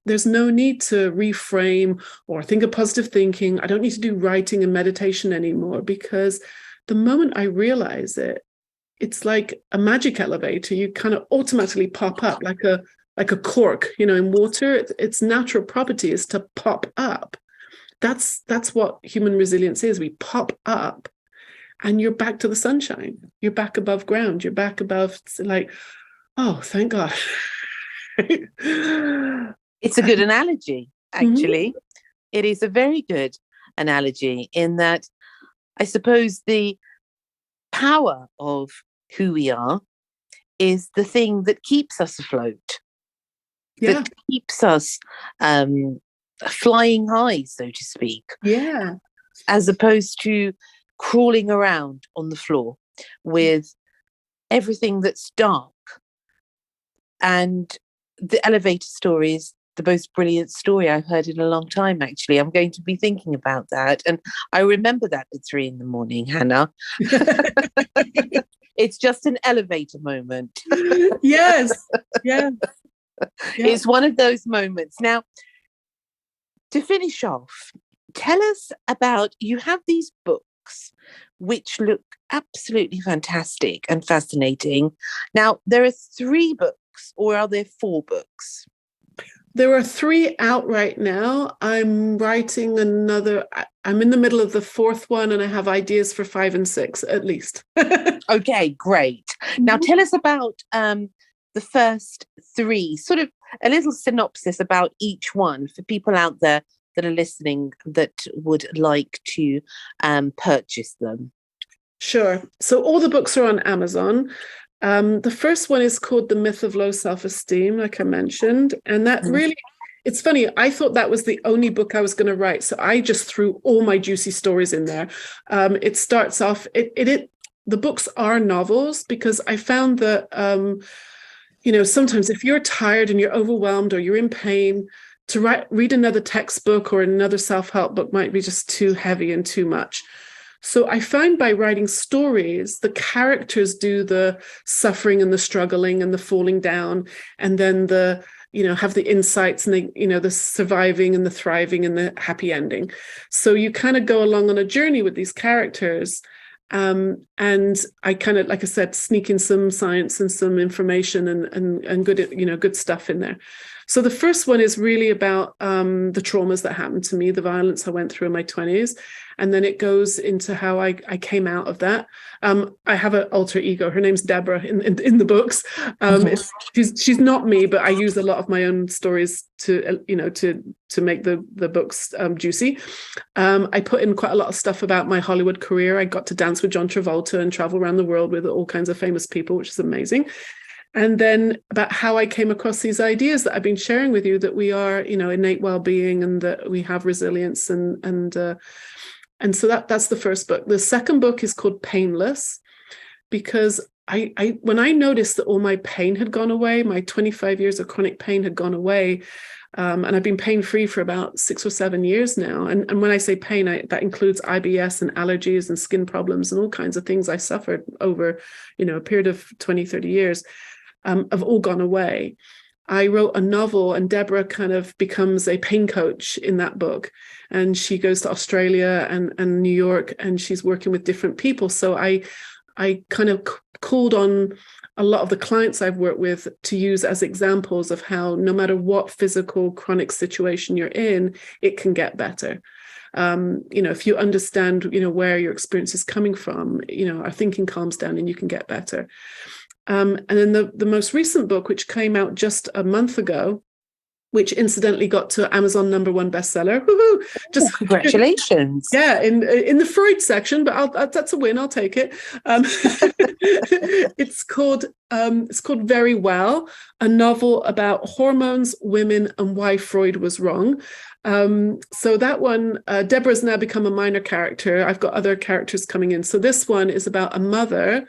There's no need to reframe or think of positive thinking. I don't need to do writing and meditation anymore, because the moment I realize it, it's like a magic elevator. You kind of automatically pop up like a cork, in water. Its natural property is to pop up. That's what human resilience is. We pop up and you're back to the sunshine. You're back above ground. You're back above, like, oh, thank God. It's a good analogy, actually. Mm-hmm. It is a very good analogy in that I suppose the power of who we are is the thing that keeps us afloat, that keeps us flying high, so to speak. Yeah. As opposed to crawling around on the floor with everything that's dark. And the elevator story is the most brilliant story I've heard in a long time, actually. I'm going to be thinking about that. And I remember that at 3 a.m, Hannah. It's just an elevator moment. Yes. Yeah. It's one of those moments. Now, to finish off, tell us about, you have these books which look absolutely fantastic and fascinating. Now, there are 3 books, or are there 4 books? There are 3 out right now. I'm writing another. I'm in the middle of the 4th one, and I have ideas for 5 and 6 at least. Okay, great. Now tell us about the first 3, sort of a little synopsis about each one for people out there that are listening that would like to purchase them. Sure. So all the books are on Amazon. The first one is called The Myth of Low Self-Esteem, like I mentioned. And that really, it's funny, I thought that was the only book I was going to write. So I just threw all my juicy stories in there. It starts off, the books are novels, because I found that, sometimes if you're tired and you're overwhelmed or you're in pain, to read another textbook or another self-help book might be just too heavy and too much. So I find by writing stories, the characters do the suffering and the struggling and the falling down, and then have the insights and the surviving and the thriving and the happy ending. So you kind of go along on a journey with these characters. And I kind of, like I said, sneak in some science and some information and good, good stuff in there. So the first one is really about the traumas that happened to me, the violence I went through in my 20s. And then it goes into how I came out of that. I have an alter ego. Her name's Deborah in the books. She's not me, but I use a lot of my own stories to make the books juicy. I put in quite a lot of stuff about my Hollywood career. I got to dance with John Travolta and travel around the world with all kinds of famous people, which is amazing. And then about how I came across these ideas that I've been sharing with you, that we are, innate well-being, and that we have resilience, and so that's the first book. The second book is called Painless, because I when I noticed that all my pain had gone away, my 25 years of chronic pain had gone away, and I've been pain-free for about 6 or 7 years now. And when I say pain, that includes IBS and allergies and skin problems and all kinds of things I suffered over, a period of 20, 30 years. Have all gone away. I wrote a novel, and Deborah kind of becomes a pain coach in that book. And she goes to Australia and New York, and she's working with different people. So I kind of called on a lot of the clients I've worked with to use as examples of how no matter what physical chronic situation you're in, it can get better. If you understand, where your experience is coming from, our thinking calms down and you can get better. And then the most recent book, which came out just a month ago, which incidentally got to Amazon #1 bestseller. Woohoo! Just congratulations! Yeah, in the Freud section, but that's a win. I'll take it. It's called Very Well, a novel about hormones, women, and why Freud was wrong. So that one, Deborah's now become a minor character. I've got other characters coming in. So this one is about a mother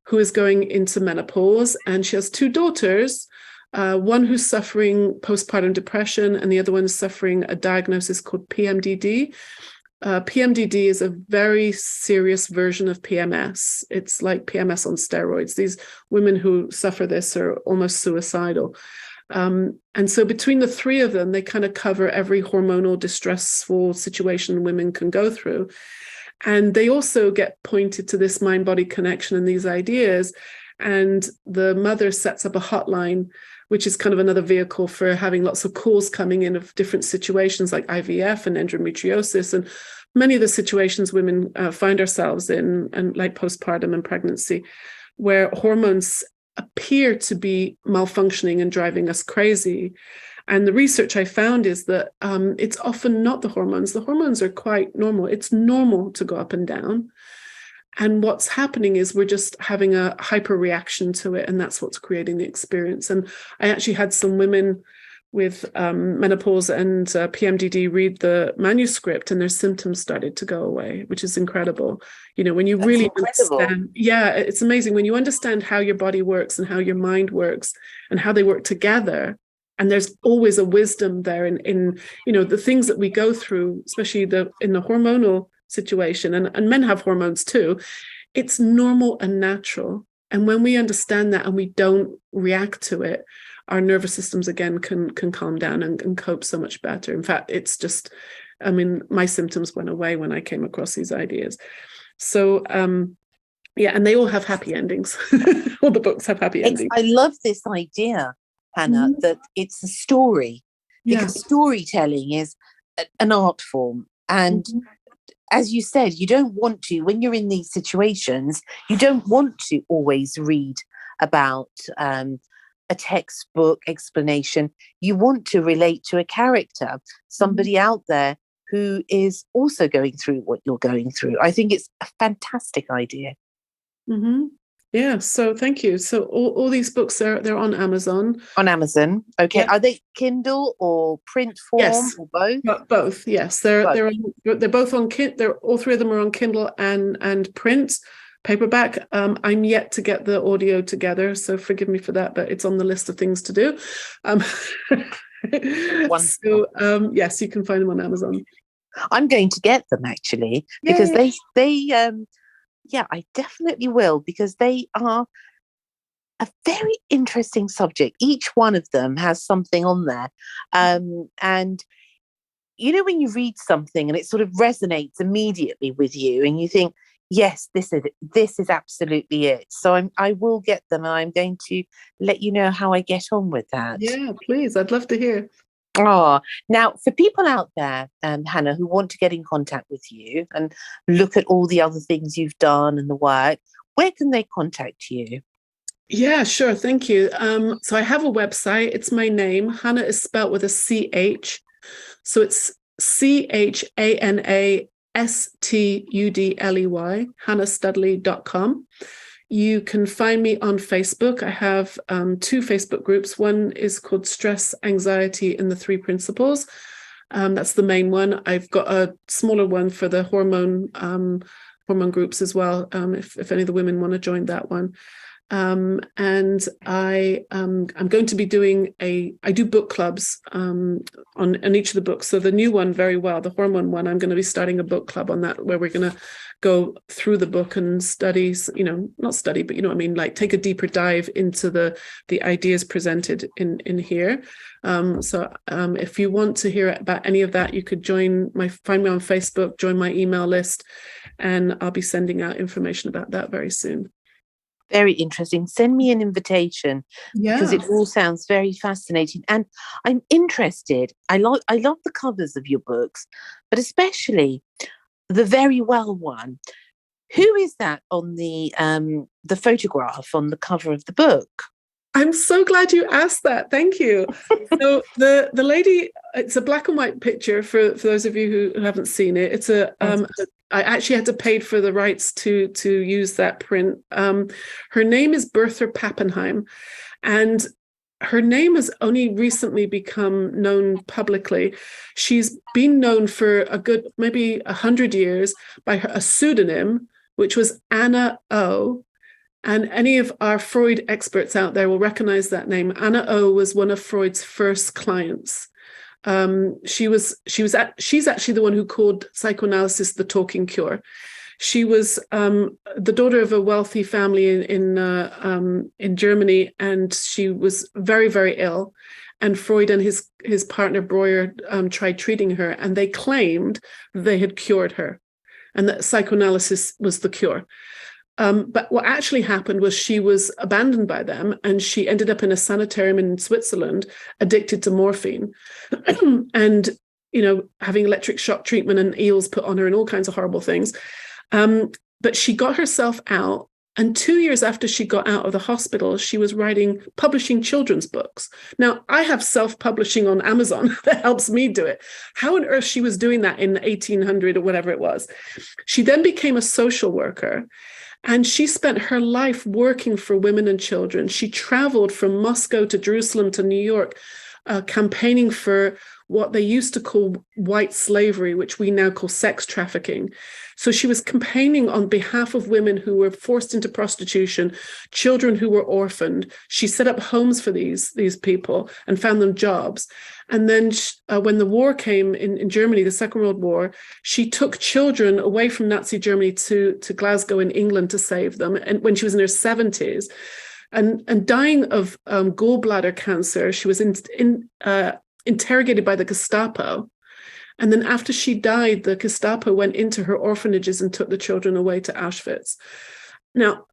who is going into menopause, and she has 2 daughters, one who's suffering postpartum depression, and the other one is suffering a diagnosis called PMDD. PMDD is a very serious version of PMS. It's like PMS on steroids. These women who suffer this are almost suicidal. And so between the 3 of them, they kind of cover every hormonal distressful situation women can go through. And they also get pointed to this mind-body connection and these ideas. And the mother sets up a hotline, which is kind of another vehicle for having lots of calls coming in of different situations like IVF and endometriosis and many of the situations women find ourselves in, and like postpartum and pregnancy, where hormones appear to be malfunctioning and driving us crazy. And the research I found is that it's often not the hormones. The hormones are quite normal. It's normal to go up and down. And what's happening is we're just having a hyper reaction to it. And that's what's creating the experience. And I actually had some women with menopause and PMDD read the manuscript, and their symptoms started to go away, which is incredible. You know, when you really understand, it's amazing when you understand how your body works and how your mind works and how they work together. And there's always a wisdom there in you know, the things that we go through, especially in the hormonal situation, and men have hormones too. It's normal and natural. And when we understand that and we don't react to it, our nervous systems again can calm down and cope so much better. In fact, it's just, I mean, my symptoms went away when I came across these ideas. So yeah, and they all have happy endings. All the books have happy endings. I love this idea, Hannah, that it's a story, because storytelling is an art form. And as you said, you don't want to, when you're in these situations, you don't want to always read about a textbook explanation. You want to relate to a character, somebody out there who is also going through what you're going through. I think it's a fantastic idea. Yeah, so thank you. So all these books, they're on Amazon. On Amazon, okay. Yeah. Are they Kindle or print form? Yes, or both? Both. Yes, they're both on Kindle. They're all 3 of them are on Kindle and print, paperback. I'm yet to get the audio together, so forgive me for that, but it's on the list of things to do. So yes, you can find them on Amazon. I'm going to get them actually, because they yeah, I definitely will, because they are a very interesting subject. Each one of them has something on there. And, you know, when you read something and it sort of resonates immediately with you and you think, yes, this is absolutely it. So I will get them, and I'm going to let you know how I get on with that. Yeah, please. I'd love to hear. Oh, now for people out there, Hannah, who want to get in contact with you and look at all the other things you've done and the work, where can they contact you? Yeah, sure. Thank you. So I have a website. It's my name. Hannah is spelled with a CH. So it's CHANASTUDLEY, hannahstudley.com. You can find me on Facebook. I have 2 Facebook groups. One is called Stress, Anxiety, and the 3 Principles. That's the main one. I've got a smaller one for the hormone groups as well, if any of the women want to join that one. And I'm going to be doing I do book clubs on each of the books. So the new one, Very Well, the hormone one, I'm going to be starting a book club on that, where we're going to go through the book and study, you know, not study, but you know what I mean, like take a deeper dive into the ideas presented in here. So if you want to hear about any of that, you could find me on Facebook, join my email list, and I'll be sending out information about that very soon. Very interesting. Send me an invitation, because it all sounds very fascinating. And I'm interested. I love the covers of your books, but especially the Very Well one. Who is that on the photograph on the cover of the book? I'm so glad you asked that. Thank you. So the lady, it's a black and white picture for those of you who haven't seen it. It's I actually had to pay for the rights to use that print. Her name is Bertha Pappenheim, and her name has only recently become known publicly. She's been known for a good maybe 100 years by a pseudonym, which was Anna O. And any of our Freud experts out there will recognize that name. Anna O was one of Freud's first clients. She's actually the one who called psychoanalysis the talking cure. She was the daughter of a wealthy family in Germany, and she was very, very ill. And Freud and his partner Breuer tried treating her, and they claimed they had cured her, and that psychoanalysis was the cure. But what actually happened was she was abandoned by them, and she ended up in a sanitarium in Switzerland, addicted to morphine, and having electric shock treatment and eels put on her and all kinds of horrible things. But she got herself out, and 2 years after she got out of the hospital, she was publishing children's books. Now, I have self-publishing on Amazon that helps me do it. How on earth she was doing that in 1800 or whatever it was? She then became a social worker. And she spent her life working for women and children. She traveled from Moscow to Jerusalem to New York, campaigning for what they used to call white slavery, which we now call sex trafficking. So she was campaigning on behalf of women who were forced into prostitution, children who were orphaned. She set up homes for these people and found them jobs. And then when the war came in Germany, the Second World War, she took children away from Nazi Germany to Glasgow in England to save them. And when she was in her 70s, and dying of gallbladder cancer, she was interrogated by the Gestapo. And then after she died, the Gestapo went into her orphanages and took the children away to Auschwitz. Now,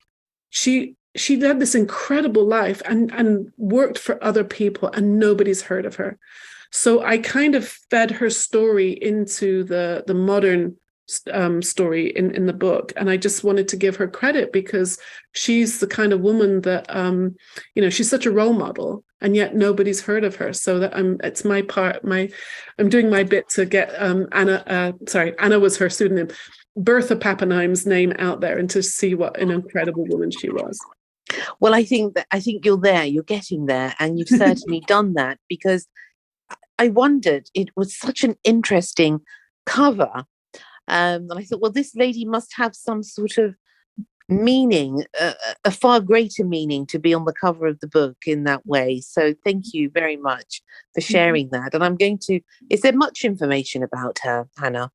she had this incredible life and worked for other people, and nobody's heard of her. So I kind of fed her story into the modern story in the book, and I just wanted to give her credit because she's the kind of woman that she's such a role model, and yet nobody's heard of her. So that it's my part. I'm doing my bit to get Anna was her pseudonym, Bertha Pappenheim's name out there, and to see what an incredible woman she was. Well, I think you're there. You're getting there, and you've certainly done that, because I wondered, it was such an interesting cover. And I thought, well, this lady must have some sort of meaning, a far greater meaning, to be on the cover of the book in that way. So thank you very much for sharing that. And is there much information about her, Hannah?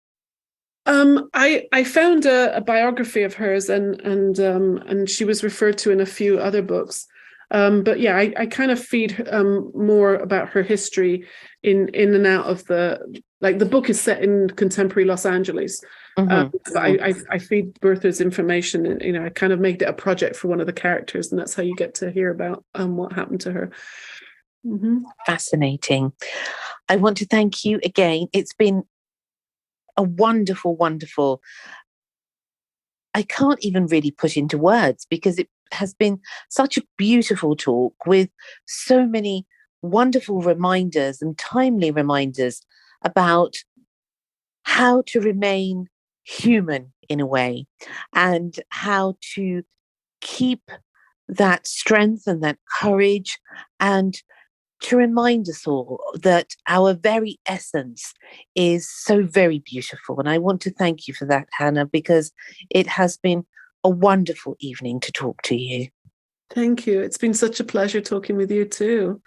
I found a biography of hers, and she was referred to in a few other books. But yeah, I kind of feed more about her history in and out of the book is set in contemporary Los Angeles. But I feed Bertha's information, and I kind of made it a project for one of the characters, and that's how you get to hear about what happened to her. Fascinating. I want to thank you again. It's been a wonderful, wonderful, I can't even really put into words, because it has been such a beautiful talk with so many wonderful reminders and timely reminders about how to remain human in a way, and how to keep that strength and that courage, and to remind us all that our very essence is so very beautiful. And I want to thank you for that, Hannah, because it has been a wonderful evening to talk to you. Thank you. It's been such a pleasure talking with you too.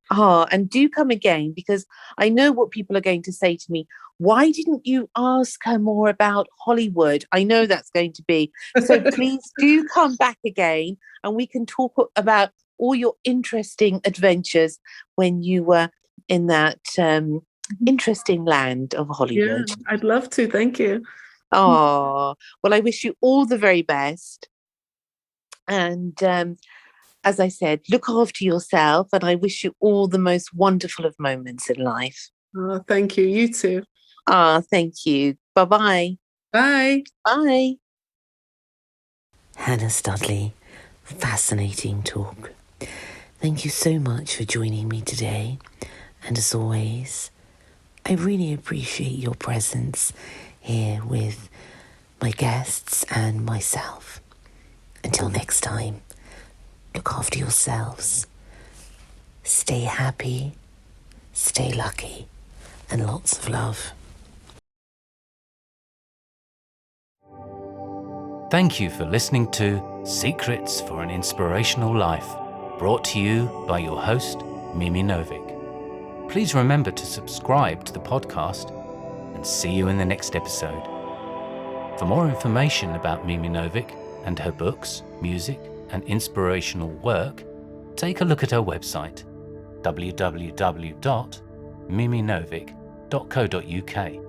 And do come again, because I know what people are going to say to me. Why didn't you ask her more about Hollywood? I know that's going to be. So please do come back again, and we can talk about all your interesting adventures when you were in that interesting land of Hollywood. Yeah, I'd love to. Thank you. Oh, well, I wish you all the very best. And as I said, look after yourself, and I wish you all the most wonderful of moments in life. Oh, thank you. You too. Thank you. Bye-bye. Bye. Bye. Chana Studley, fascinating talk. Thank you so much for joining me today. And as always, I really appreciate your presence here with my guests and myself. Until next time, look after yourselves. Stay happy, stay lucky, and lots of love. Thank you for listening to Secrets for an Inspirational Life, brought to you by your host, Mimi Novic. Please remember to subscribe to the podcast and see you in the next episode. For more information about Mimi Novic and her books, music, and inspirational work, take a look at her website, www.miminovic.co.uk.